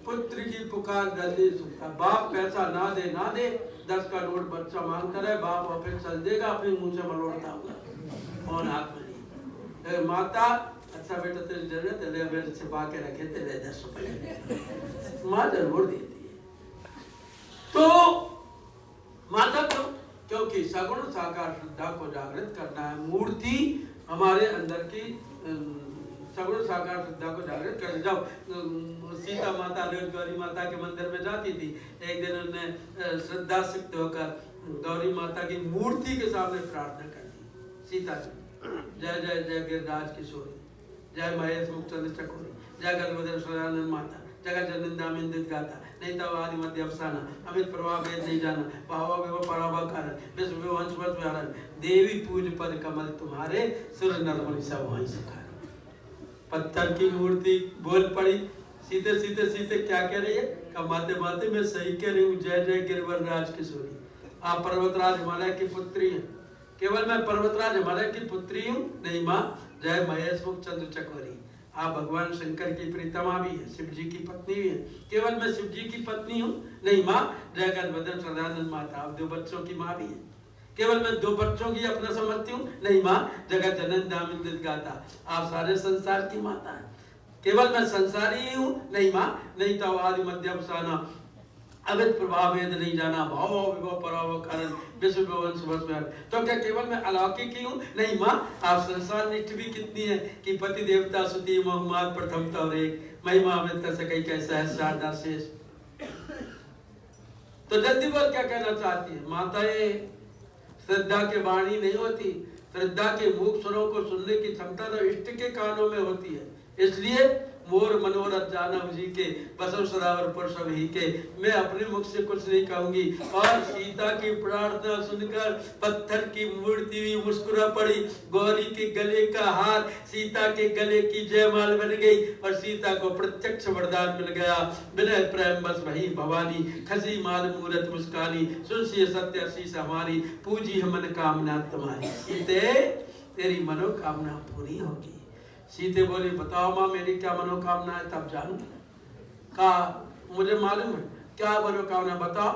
पुत्र की पुकार जल्दी सुनता। बाप पैसा ना दे 10 का नोट बच्चा मांगता रहे, बाप ऑफिस चल देगा, अपने मुंह से मरोड़ता होगा, फोन हाथ में नहीं। माता अच्छा बेटा तेरी जरूरत है, ले बेटा छिपा के रखे थे, ले 10 रुपए माँ जरूर देती है। तो माता क्यों? क्योंकि सगुण साकार श्रद्धा को जागृत करना है। मूर्ति हमारे अंदर की सगुण साकार श्रद्धा को जागृत कर। जब सीता माता गौरी माता के मंदिर में जाती थी, एक दिन उन्होंने श्रद्धा सिक्त होकर गौरी माता की मूर्ति के सामने प्रार्थना कर दी, सीता जी जय जय जय गिरिराज किशोरी, जय महेश मुखचंद्र चकोरी, जय गलवदन सदानंद माता, जगत जननी दामिंदित गाता, नहीं तब आदि मध्य अफसाना, अमित प्रभाव वेद नहीं जाना, भावा विभव पराभव कारण, विश्व विवंश वंश विहारण, देवी पूज पद कमल तुम्हारे, सुर नरमणि सब वहीं सिखाए। पत्थर की मूर्ति बोल पड़ी, सीधे सीधे सीधे क्या कह रही है? कमाते माते मैं सही कह रही हूँ, जय जय गिरिवर राज किशोरी, आप पर्वतराज हिमालय की पुत्री हैं। केवल मैं पर्वतराज हिमालय की पुत्री हूँ? नहीं माँ, जय महेश मुख चंद्र चकोरी, आप भगवान शंकर की प्रीतमा भी है, शिव जी की पत्नी भी है। केवल मैं शिव जी की पत्नी हूँ? नहीं माँ, जय गणवदन सदानंद माता, आप 2 बच्चों की माँ भी है। केवल मैं 2 बच्चों की अपना समझती हूँ? नहीं माँ, जगत जनन दामिंदित गाता, आप सारे संसार की माता है। केवल मैं संसारी ही हूँ? नहीं माँ, नहीं तो आदि मध्य अवसाना, अवित प्रभाव वेद नहीं जाना, भाव विभव पराभव कारण, विश्व विवंश वंश विहारण। तो क्या केवल मैं अलौकिक ही हूँ? नहीं माँ, आप संसार निष्ठ भी कितनी है कि पति देवता सुति मोहम्मद प्रथम तौर एक, महिमा अमृत से कई कैसा है शारदा शेष। तो जल्दी बोल क्या कहना चाहती है? माताएं श्रद्धा के वाणी नहीं होती, श्रद्धा के मूक स्वरों को सुनने की क्षमता तो इष्ट के कानों में होती है। इसलिए मोर मनोरथ जानव जी के बसव सदावर पुरुष ही के, मैं अपने मुख से कुछ नहीं कहूंगी। और सीता की प्रार्थना सुनकर पत्थर की मूर्ति भी मुस्कुरा पड़ी, गौरी के गले का हार सीता के गले की जयमाल बन गई और सीता को प्रत्यक्ष वरदान मिल गया। विनय प्रेम बस वही भवानी, खसी माल मूरत मुस्कानी, सुनसी सत्य शीस हमारी, पूजी मन कामना तुम्हारी। सीते तेरी मनोकामना पूरी होगी। सीते बोली बताओ माँ मेरी क्या मनोकामना है तब जानू। कहा मुझे मालूम है, क्या मनोकामना बताओ।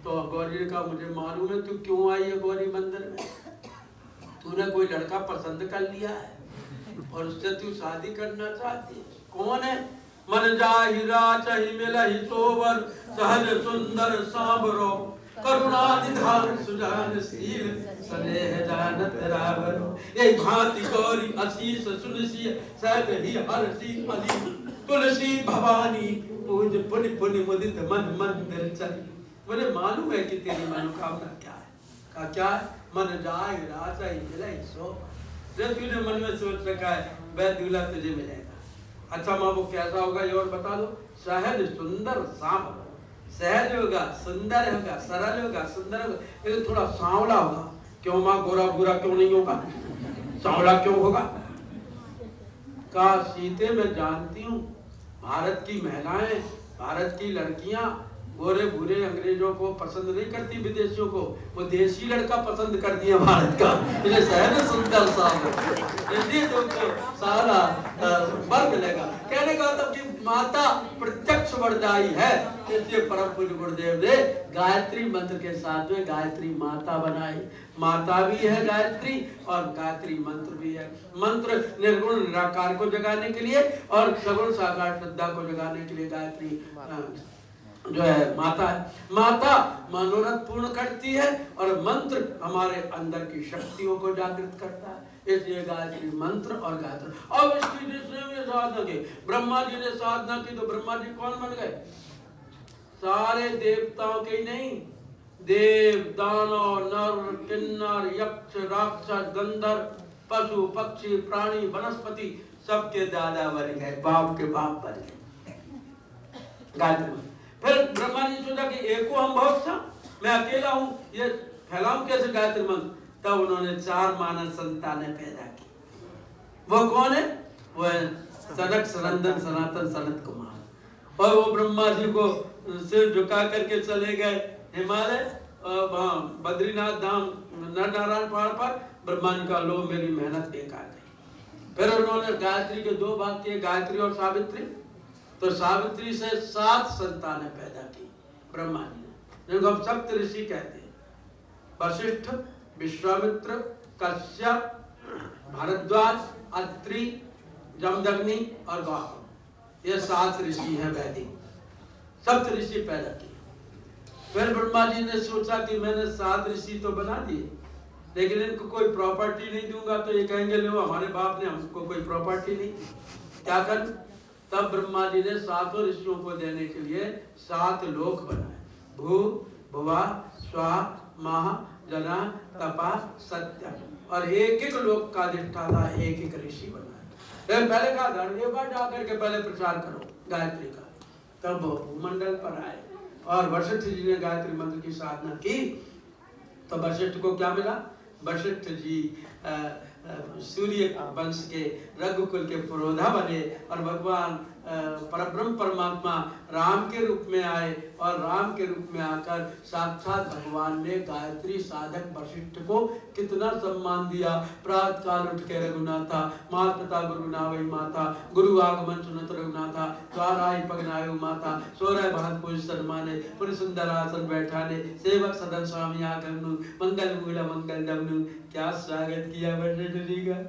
तो गौरी ने कहा मुझे मालूम है तू क्यों आई है गौरी मंदिर में, तूने कोई लड़का पसंद कर लिया है और उससे तू शादी करना चाहती है। कौन है? मन जाहि राचहि मिलहि सोबर, सहज सुंदर सांबरो, करुणा निधान सुजान शील, स्नेह जानत रावरो। ये भांति गौरी असीस सुनसी, सहज ही हरसी अली, तुलसी भवानी पूज पुनि पुनि मुदित मन मंदिर चली। मुझे मालूम है कि तेरी मनोकामना क्या है। का क्या है? मन जाए राजा ही मिले सोबर। जो तूने मन में सोच रखा है वह दूल्हा तुझे मिलेगा। अच्छा माँ वो कैसा होगा ये और बता दो। सहज सुंदर सांवरा, सहज होगा, सुंदर होगा, सरल होगा, सुंदर होगा, लेकिन थोड़ा सांवला होगा। क्यों माँ गोरा गोरा क्यों नहीं होगा, सांवला क्यों होगा? का सीते मैं जानती हूँ भारत की महिलाएं, भारत की लड़कियां गोरे भूरे अंग्रेजों को पसंद नहीं करती, विदेशियों को, वो देसी लड़का पसंद करती है भारत का। इसलिए सहज सुंदर सांवला, इसलिए तुमको सारा वर मिलेगा। कहने का मतलब कि माता प्रत्यक्ष वरदायी है। इसलिए परम पूज्य गुरुदेव ने गायत्री मंत्र के साथ में गायत्री माता बनाई। माता भी है गायत्री और गायत्री मंत्र भी है। मंत्र निर्गुण निराकार को जगाने के लिए और सगुण साकार श्रद्धा को जगाने के लिए गायत्री जो है माता है। माता मनोरथ पूर्ण करती है और मंत्र हमारे अंदर की शक्तियों को जागृत करता है। इसलिए गायत्री मंत्र और गायत्री। अब इसकी जिसने साधना की, ब्रह्मा जी ने साधना की तो ब्रह्मा जी कौन बन गए? सारे देवताओं के ही नहीं, देव दानव नर किन्नर यक्ष राक्षस गंधर्व पशु पक्षी प्राणी वनस्पति सबके दादा बन गए, बाप के बाप बन गए गायत्री मंत्र। फिर ब्रह्मा जी सोचा कि एको हम बहुत था, मैं अकेला हूं, ये फैलाऊं कैसे गायत्री मंत्र? तब उन्होंने 4 मानव संतानें पैदा की। वो कौन है? वो है सनक सनंदन सनातन सनत कुमार। और वो ब्रह्मा जी को सिर झुका करके चले गए हिमालय, वहां बद्रीनाथ धाम नर नारायण पहाड़ पर। ब्रह्मा जी का लो मेरी मेहनत बेकार गई। फिर उन्होंने गायत्री के 2 भाग किए, गायत्री और सावित्री। तो सावित्री से 7 संतानें पैदा की ब्रह्मा जी ने, जिनको हम सप्त ऋषि कहते हैं। वशिष्ठ, विश्वामित्र, कश्यप, भारद्वाज, अत्रि, जमदग्नि और गौतम, ये 7 ऋषि हैं वैदिक। सप्त ऋषि पैदा किए। फिर ब्रह्मा जी ने सोचा कि मैंने 7 ऋषि तो बना दिए, लेकिन इनको कोई प्रॉपर्टी नहीं दूंगा तो ये कहेंगे लो हमारे बाप ने हमको कोई प्रॉपर्टी नहीं, क्या कर? तब ब्रह्मा जी ने 7 ऋषियों को देने के लिए 7 लोक बनाए, भू भुवा स्वा महा जना तपा सत्य, और एक एक लोक का अधिष्ठाता एक एक ऋषि बनाए। पहले कहा धर्मदेव जाकर के पहले प्रचार करो गायत्री का, तब वो भूमंडल पर आए। और वशिष्ठ जी ने गायत्री मंत्र की साधना की तो वशिष्ठ को क्या मिला? वशिष्ठ जी सूर्य वंश के रघुकुल के पुरोधा बने और भगवान परब्रह्म परमात्मा राम के रूप में आए। और राम के रूप में आकर साक्षात भगवान ने गायत्री साधक वशिष्ठ को कितना सम्मान दिया। प्रातः काल उठ के रघुनाथा, मात पिता गुरु नावै माता, गुरु आगमन सुनत रघुनाथा, द्वाराई पगनायु माता, सोरह भात पूज सन्माने, पुर सुंदर आसन बैठाने, सेवक सदन स्वामी आगमनु, मंगल मूल मंगल दमनु। क्या स्वागत किया वशिष्ठ जी का।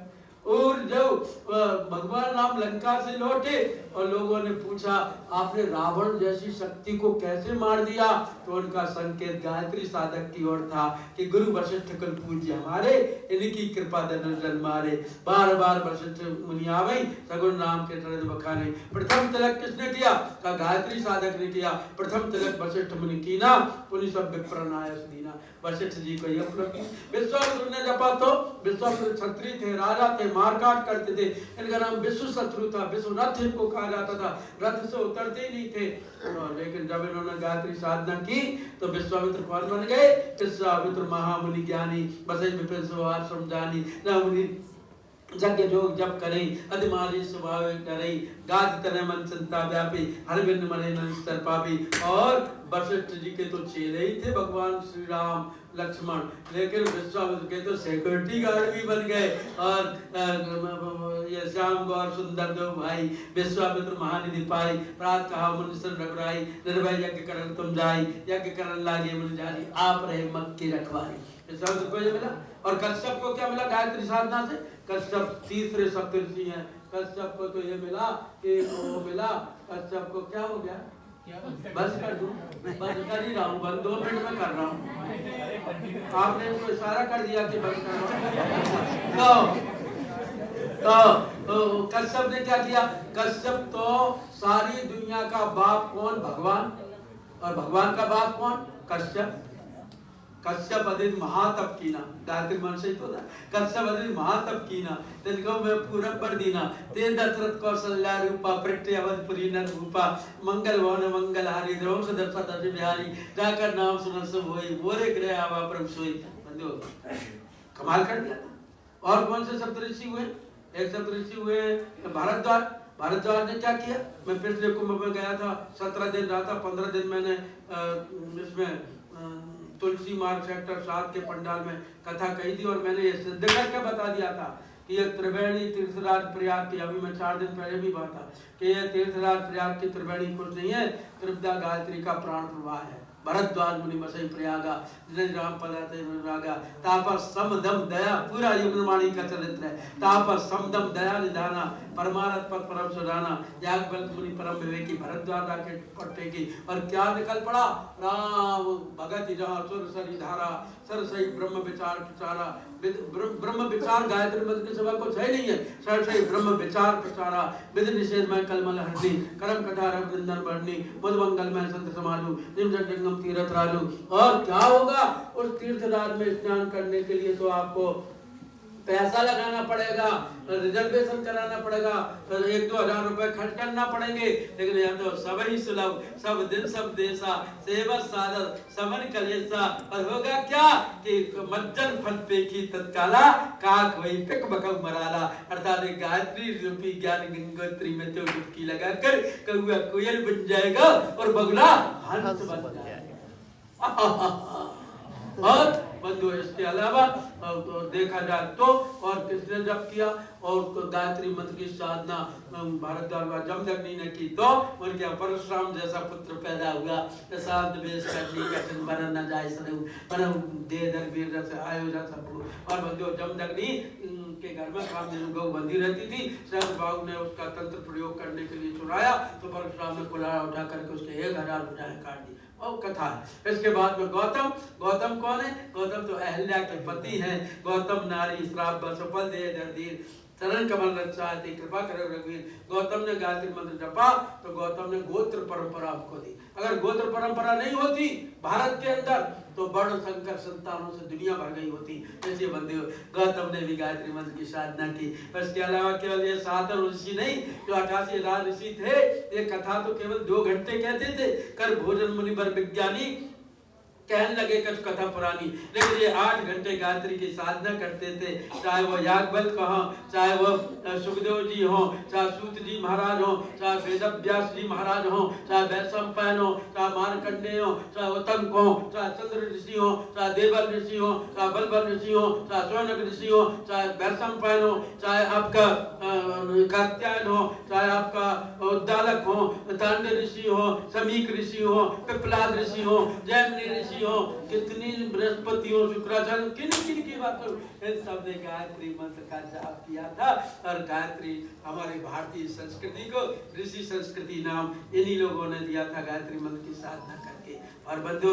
और जब भगवान राम लंका से लौटे और लोगों ने पूछा आपने रावण जैसी शक्ति को कैसे मार दिया, तो उनका संकेत गायत्री साधक की ओर था कि गुरु वशिष्ठ कुल पूज्य हमारे, इनकी कृपा धन मारे। बार बार वशिष्ठ मुनि आवे सगुन राम के चरण बखाने। प्रथम तिलक किसने किया? का गायत्री साधक ने किया। प्रथम तिलक वशिष्ठ मुनि कीना, पुनि सब विप्रनायस दीना। वशिष्ठ जी को यह उपलब्धि। विश्वामित्र ने जपा तो विश्वामित्र क्षत्रिय थे, राजा थे, मारकाट करते थे। इनका नाम विश्व शत्रु था, विश्व रथ इनको कहा जाता था, रथ से उतरते ही नहीं थे। लेकिन जब इन्होंने गायत्री साधना की तो विश्वामित्र कौन बन गए? विश्वामित्र महामुनि ज्ञानी, बसई विपिन स्वभाव समझानी, न मुनि यज्ञ जोग जप करें, अधिमारी स्वभाव डरई, गाद तने मन चिंता व्यापी, हर बिन मने निस्तर पापी। और वशिष्ठ जी के तो चेले ही थे भगवान श्री राम लक्ष्मण, लेकिन विश्वामित्र के तो सिक्योरिटी गार्ड भी बन गए। और ये श्याम गौर सुंदर दो भाई, विश्वामित्र महानिधि पाई, प्रात कहा मुनिसन रघुराई, निर्भय यज्ञ करन तुम जाई, यज्ञ करन लागे मुनि जारी, आप रहे मत की रखवारी। विश्वामित्र को ये मिला। और कश्यप को क्या मिला गायत्री साधना से? कश्यप तीसरे सप्तऋषि हैं। कश्यप को तो ये मिला कि वो मिला, कश्यप को क्या हो गया? बस कर दूं, बस कर ही रहा हूँ, बस 2 मिनट में कर रहा हूँ। आपने इसको इशारा कर दिया कि बंद कर रहा हूँ। तो कश्यप ने क्या किया? कश्यप तो सारी दुनिया का बाप कौन? भगवान। और भगवान का बाप कौन? कश्यप। कश्यप अधिक महातप कीना, गायत्री मन से तो था। कश्यप अधिक महातप कीना, तिनको में पूरा पर दीना, ते दशरथ कौशल्या रूपा, पृथ्वी अवधपुरी नर रूपा, मंगल भवन मंगल हारी, द्रोण से दशरथ अति बिहारी, जाकर नाम सुन सब होई, बोरे ग्रह आवा प्रभु सोई। बंदो कमाल कर दिया। और कौन से सप्तऋषि हुए? एक सप्तऋषि हुए भारद्वाज। भारद्वाज ने क्या किया? मैं पिछले कुंभ में गया था, 17 दिन रहा था, 15 दिन मैंने इसमें तुलसी मार्ग सेक्टर 7 के पंडाल में कथा कही थी। और मैंने ये सिद्ध करके बता दिया था कि ये त्रिवेणी तीर्थराज प्रयाग की, अभी मैं 4 दिन पहले भी बात था कि ये तीर्थराज प्रयाग की त्रिवेणी कुछ नहीं है, त्रिपदा गायत्री का प्राण प्रवाह है। भरद्वाज मुनि बसई प्रयागा जिन राम पदाते रागा तापर सम दम दया पूरा युगवाणी का चरित्र है। तापर सम दम दया निधाना परमारथ पर परम सुधाना याज्ञवल्क्य मुनि परम विवेकी भरद्वाज आके पट्टे की और क्या निकल पड़ा राम भगत जहाँ सुर सरी धारा सर सही ब्रह्म विचार प्रचारा ब्रह्म विचार गायत्री मंत्र के सिवा कुछ है नहीं है। सर सही ब्रह्म विचार प्रचारा विधि निषेध में कलमल हरनी करम कथा रघुनंदन बढ़नी मधु मंगल में संत समालू जिम जगम तीर्थ रालू। और क्या होगा उस तीर्थ राज में स्नान करने के लिए तो आपको पैसा लगाना पड़ेगा, रिजर्वेशन कराना पड़ेगा, 1-2 हजार रुपए खर्च करना पड़ेंगे। लेकिन यहाँ तो सब ही सुलभ सब दिन सब देसा सेवत सादर समन कलेसा। और होगा क्या कि मज्जन फल पे की तत्काला काक वही पिक बकव मराला अर्थात गायत्री रूपी ज्ञान गंगोत्री में तो डुबकी लगाकर कौआ कोयल बन जाएगा और बगुला हंस बन जाएगा। और बंधु इसके अलावा देखा जाए तो और किसने जब किया और गायत्री मंत्र की साधना भारद्वाज जमदग्नि ने की तो उनके परशुराम जैसा पुत्र पैदा हुआ। शांत वेश करनी कठिन बरन न जाए सरऊ परम दे दर वीर जैसे आयोजन सब। और बंधु जमदग्नि के घर में कामधेनु गौ बंधी रहती थी। शरद बाबू ने उसका तंत्र प्रयोग करने के लिए चुराया तो परशुराम ने कुल्हाड़ा उठा करके उसके 1000 भुजाएं काट दी। और कथा है। इसके बाद में गौतम कौन है? गौतम तो अहल्या के पति हैं। गौतम नारी श्राप बसफल दे दर्दीर चरण कमल रचाते कृपा करो रघुवीर। गौतम ने गायत्री मंत्र जपा तो गौतम ने गोत्र परंपरा आपको दी। अगर गोत्र परंपरा नहीं होती भारत के अंदर तो वर्ण संकर संतानों से दुनिया भर गई होती। जैसे बंधु गौतम ने भी गायत्री मंत्र की साधना की। इसके अलावा केवल ये 7 ऋषि नहीं जो 88 राज ऋषि थे ये कथा तो केवल 2 घंटे कहते थे। कर भोजन मुनि बर विज्ञानी कहने लगे कुछ कथा पुरानी, लेकिन ये 8 घंटे गायत्री की साधना करते थे। चाहे वो याज्ञवल्क्य हो, चाहे वो सुखदेव जी हो, चाहे सूत जी महाराज हो, चाहे वेदव्यास जी महाराज हो, चाहे वैशंपायन हो, चाहे मार्कंडेय हो, चाहे उत्तंक हो, चाहे चंद्र ऋषि हो, चाहे देवल ऋषि हो, चाहे बलबल ऋषि हो, चाहे शौनक ऋषि हो, चाहे वैशंपायन हो, चाहे आपका कात्यायन हो, चाहे आपका उद्दालक हो, तांडव ऋषि हो, समीक ऋषि हो, पिपलाद ऋषि हो, जैमिनी ऋषि हो, कितनी बृहस्पति हो, शुक्राचार्य किन की बात करूं, इन सब ने गायत्री मंत्र का जाप किया था। और गायत्री हमारी भारतीय संस्कृति को ऋषि संस्कृति नाम इन्हीं लोगों ने दिया था गायत्री मंत्र की साधना करके। और बंधु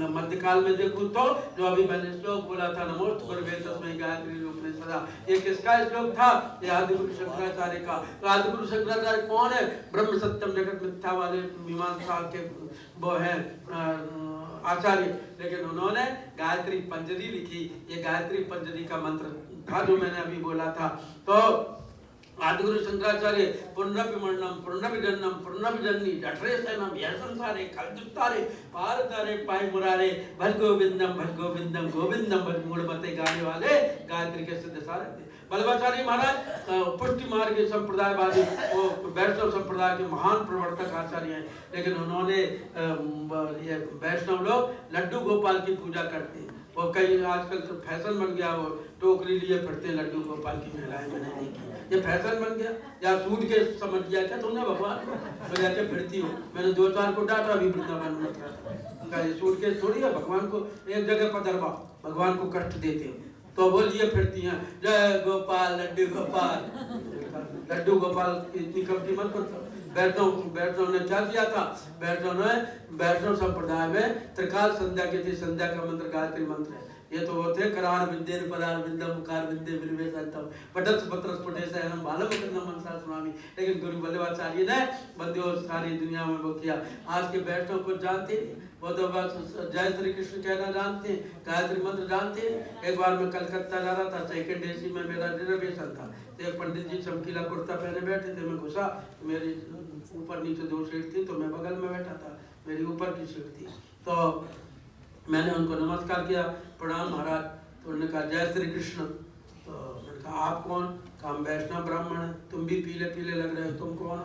मध्यकाल में देखूं तो जो अभी मैंने श्लोक बोला था नमोस्तु गुरुवे तस्मै गायत्री रूप में सदा, ये किसका श्लोक था? ये आदिगुरु शंकराचार्य का। तो आदिगुरु शंकराचार्य कौन है? ब्रह्म सत्यम जगत मिथ्या वाले मीमांसा के वो है आचार्य। लेकिन उन्होंने गायत्री पंजरी लिखी। ये गायत्री पंजरी का मंत्र था जो मैंने अभी बोला था। तो आदिगुरु शंकराचार्य पुण्यपि मरणम पुण्यपि जन्नम पुण्यपि जन्नी जठरे सैनम यह संसारे खलजुत्तारे पार तारे पाई मुरारे भज गोविंदम गोविंदम भज मूढ़मते गाने वाले गायत्री के सिद्ध सारे थे। बल्लभाचार्य महाराज पुष्टि मार्ग के संप्रदायवादी वो वैष्णव संप्रदाय के महान प्रवर्तक आचार्य हैं। लेकिन उन्होंने ये वैष्णव लोग लड्डू गोपाल की पूजा करते हैं। वो कई आजकल तो फैशन बन गया, वो टोकरी लिए फिरते हैं लड्डू गोपाल की महिलाएं। मैंने देखी ये फैशन बन गया। या सूट के समझ गया क्या तुमने भगवान को तो जाके फिरती हो। मैंने 2-4 को डांटा भी वृंदावन में उनका ये सूट के थोड़ी है। भगवान को एक जगह पर दरबा भगवान को कष्ट देते हो तो वो लिए फिरती हैं जय गोपाल लड्डू गोपाल। लड्डू गोपाल इतनी कम कीमत पर वैष्णव ने क्या किया था? वैष्णव संप्रदाय में त्रिकाल संध्या की थी। संध्या का मंत्र गायत्री मंत्र है। ये तो वो थे करार विद्ये पदार विद्या मुखार विद्ये विनिवेशंतम पटस पत्रस पुटेशयनम बालम करनम मनसा स्वामी। लेकिन गुरु वल्लभाचार्य ने बंदियों सारी दुनिया में वो किया। आज के वैष्णव को जानते वो तो बस जय श्री कृष्ण कहना जानते हैं, गायत्री मंत्र जानते हैं। एक बार मैं कलकत्ता जा रहा था, सेकंड एसी में मेरा रिजर्वेशन था। तो एक पंडित जी चमकीला कुर्ता पहने बैठे थे। मैं घुसा, मेरी ऊपर नीचे 2 सीट थी तो मैं बगल में बैठा था, मेरी ऊपर की सीट थी। तो मैंने उनको नमस्कार किया, प्रणाम महाराज। तो उन्होंने कहा जय श्री कृष्ण। तो मैंने कहा आप कौन? कहा हम वैष्णव ब्राह्मण हैं। तुम भी पीले पीले लग रहे हो, तुम कौन?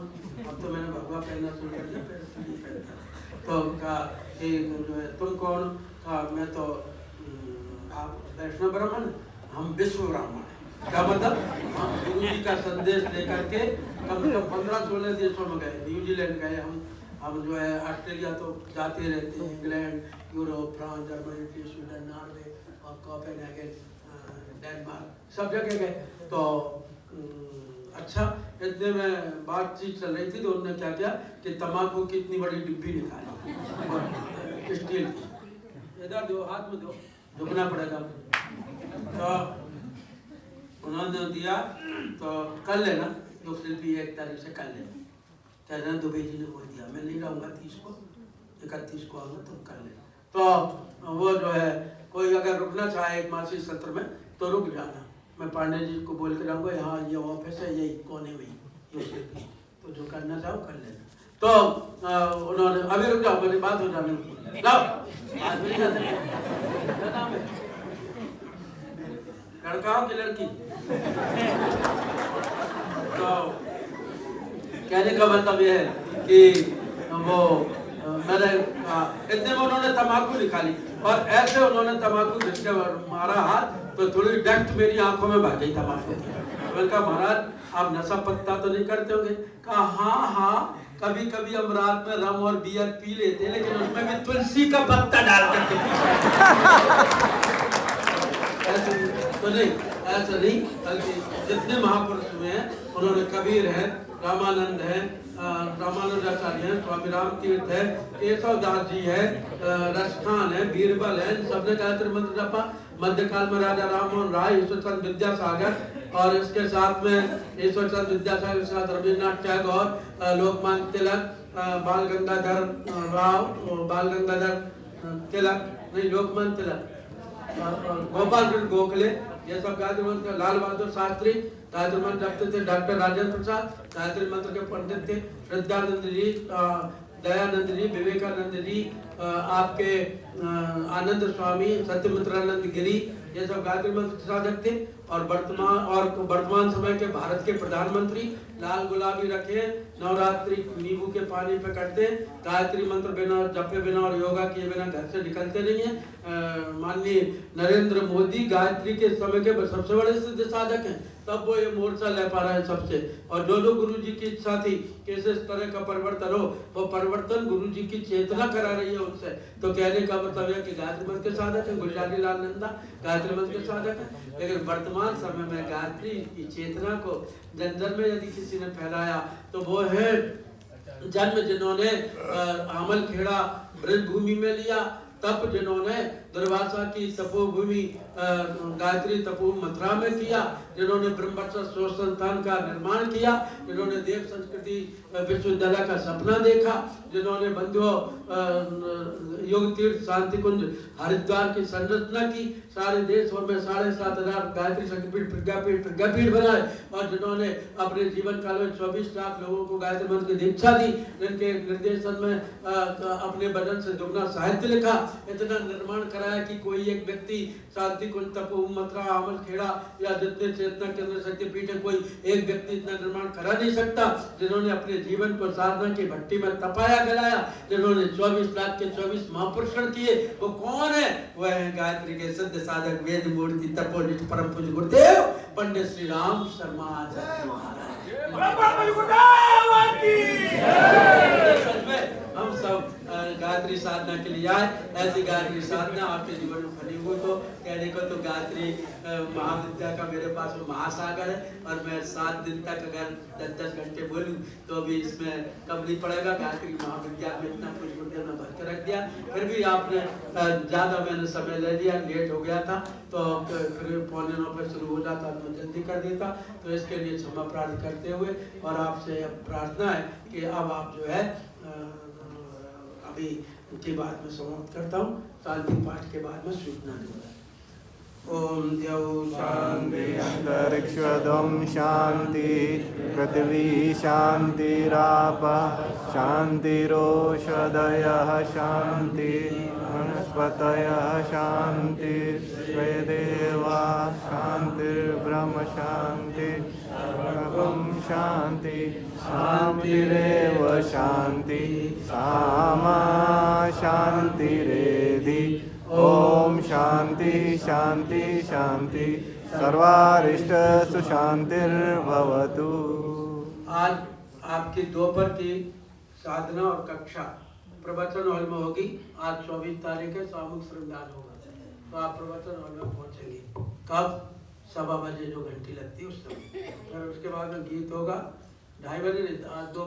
अब तो मैंने भगवा पहनना शुरू कर दिया। तो कहा जो है तुम कौन? कहा मैं तो आप वैष्णव ब्राह्मण, हम विश्व ब्राह्मण हैं। क्या मतलब? हम गुरु जी का संदेश लेकर के कम से कम 15-16 देशों में गए, न्यूजीलैंड गए, हम हम जो है ऑस्ट्रेलिया तो जाते रहते हैं, England, Europe, France, Germany, Sweden, Norway और कोपेनहेगन, डेनमार्क, सब जगह गए। तो अच्छा, इतने में बातचीत चल रही थी तो उन्होंने क्या किया कि तम्बाकू की इतनी बड़ी डिब्बी निकाली और स्टील की, इधर दो, हाथ में दो, झुकना पड़ेगा। तो उन्होंने दिया, तो कर लेना जो शिल्पी एक तारीख से कर लेना। चरण दुबे जी ने बोल दिया मैं नहीं रहूँगा 30 को, 31 को आऊँगा, तुम कर लेना। तो वो जो है कोई अगर रुकना चाहे एक मासिक सत्र में तो रुक जाना, मैं पांडे जी को बोल के रहूँगा, यहाँ ये ऑफिस है, यही कोने में ही, तो जो करना चाहो कर लेना। तो उन्होंने अभी रुक जाओ, मेरी बात हो जाने लाओ, आज मिल जाते क्या नाम है, लड़का हो कि लड़की? तो कहने का मतलब ये है कि वो मैंने इतने में उन्होंने तम्बाकू निकाली और ऐसे उन्होंने तम्बाकू झटके मारा हाथ, तो थोड़ी डस्ट मेरी आंखों में भाग गई तम्बाकू की। मैंने कहा महाराज आप नशा पत्ता तो नहीं करते होंगे? कहा हाँ, कभी कभी हम रात में रम और बियर पी लेते हैं, लेकिन उसमें भी तुलसी का पत्ता डाल करके तो नहीं, ऐसा नहीं। जितने महापुरुष हुए हैं उन्होंने, कबीर है, रामानंद है, रामानुजाचार्य है, स्वामी राम तीर्थ है, केशव दास जी है, रसखान है, बीरबल है, सबने गायत्री मंत्र जपा। मध्यकाल में राजा राममोहन राय, ईश्वरचंद्र विद्यासागर, और इसके साथ में ईश्वरचंद्र विद्यासागर के साथ रविन्द्रनाथ टैगोर, लोकमान्य तिलक, बाल गंगाधर राव, बाल गंगाधर तिलक नहीं, लोकमान्य तिलक, गोपाल कृष्ण गोखले, ये सब गायत्री मंत्र। लाल बहादुर शास्त्री गायत्री मंत्र जपते थे। डॉक्टर राजेंद्र प्रसाद गायत्री मंत्र के पंडित थे। श्रद्धानंद जी, दयानंद जी, विवेकानंद जी, आपके आनंद स्वामी, सत्यमित्रानंद गिरी, ये सब गायत्री मंत्र साधक थे। और वर्तमान समय के भारत के प्रधानमंत्री लाल गुलाबी रखे, नवरात्रि नींबू के पानी पे करते, गायत्री मंत्र बिना जपे बिना और योगा किए बिना घर से निकलते नहीं है। माननीय नरेंद्र मोदी गायत्री के समय के सबसे बड़े सिद्ध साधक हैं, तब वो ये मोर्चा ले पा रहे हैं सबसे। और जो गुरु जी की इच्छा थी कि इस तरह का परिवर्तन हो, वो परिवर्तन गुरु जी की चेतना करा रही है उनसे। तो कहने का मतलब है कि गायत्री मंत्र के साधक है, गुलजारी लाल नंदा गायत्री मंत्र के साधक है। लेकिन वर्तमान समय में गायत्री की चेतना को जन जन में यदि किसी ने फैलाया तो वो है जन्म जिन्होंने आमल खेड़ा ब्रज भूमि में लिया, तप जिन्होंने दुर्वासा की तपोभूमि गायत्री तपो मथुरा में किया, जिन्होंने ब्रह्मवर्चस्व शोध संस्थान का निर्माण किया, जिन्होंने देव संस्कृति विश्वविद्यालय का सपना देखा, जिन्होंने बंधुओं योग तीर्थ शांति कुंज हरिद्वार की संरचना की, सारे देश भर में 7,500 गायत्री शक्तिपीठ प्रज्ञापीठ बनाए, और जिन्होंने अपने जीवन काल में 24 लाख लोगों को गायत्री मंत्र की दीक्षा दी, जिनके निर्देशन में अपने बदन से दुगना साहित्य लिखा, इतना निर्माण कराया कि कोई एक व्यक्ति शांति कुंज तपो मथुरा आमल खेड़ा या जितने चेतना केंद्र शक्तिपीठ है, कोई एक व्यक्ति इतना निर्माण करा नहीं सकता। जिन्होंने अपने जीवन को साधना की भट्टी में तपाया गलाया, जिन्होंने 24 लाख के 24 महापुरुषण किए, वो कौन है? वह है गायत्री के सिद्ध साधक वेद मूर्ति तपोनिष्ठ परम पूज्य गुरुदेव पंडित श्री राम शर्मा आचार्य महाराज। हम सब गायत्री साधना के लिए आए। ऐसी गायत्री साधना आपके जीवन में फली हुई तो कहने को तो गायत्री महाविद्या का मेरे पास महासागर है, और मैं 7 दिन तक अगर 10-10 घंटे बोलूं तो अभी इसमें कम नहीं पड़ेगा। गायत्री महाविद्या में इतना कुछ गुरुदेव ने भर के रख दिया, फिर भी आपने ज़्यादा मैंने समय ले लिया, लेट हो गया था, तो फिर 8:45 पर शुरू हो जाता तो जल्दी कर देता, तो इसके लिए क्षमा प्रार्थना करते हुए और आपसे प्रार्थना है कि अब आप जो है अभी के बाद में समाप्त करता हूँ। शांति पाठ के बाद में सूचना दूंगा। ओम द्यौ शांति अंतरिक्षम शांति पृथ्वी शांतिराप शांतिरोषधयः शांति वनस्पतयः शांति वेदेवा शांतिर्ब्रह्म शांति सर्वं शांति शांतिरेव शांति सामा शांतिरेधि। ओम शांति शांति शांति सर्वारिष्ट सुशांतिर्भवतु। आज आपकी दोपहर की साधना और कक्षा प्रवचन हॉल में होगी। आज 24 तारीख है, सामूहिक श्रमदान होगा, तो आप प्रवचन हॉल में पहुंचेंगे। कब? 1:15 बजे जो घंटी लगती है उस समय। फिर उसके बाद में गीत होगा 2:30 बजे, आज 2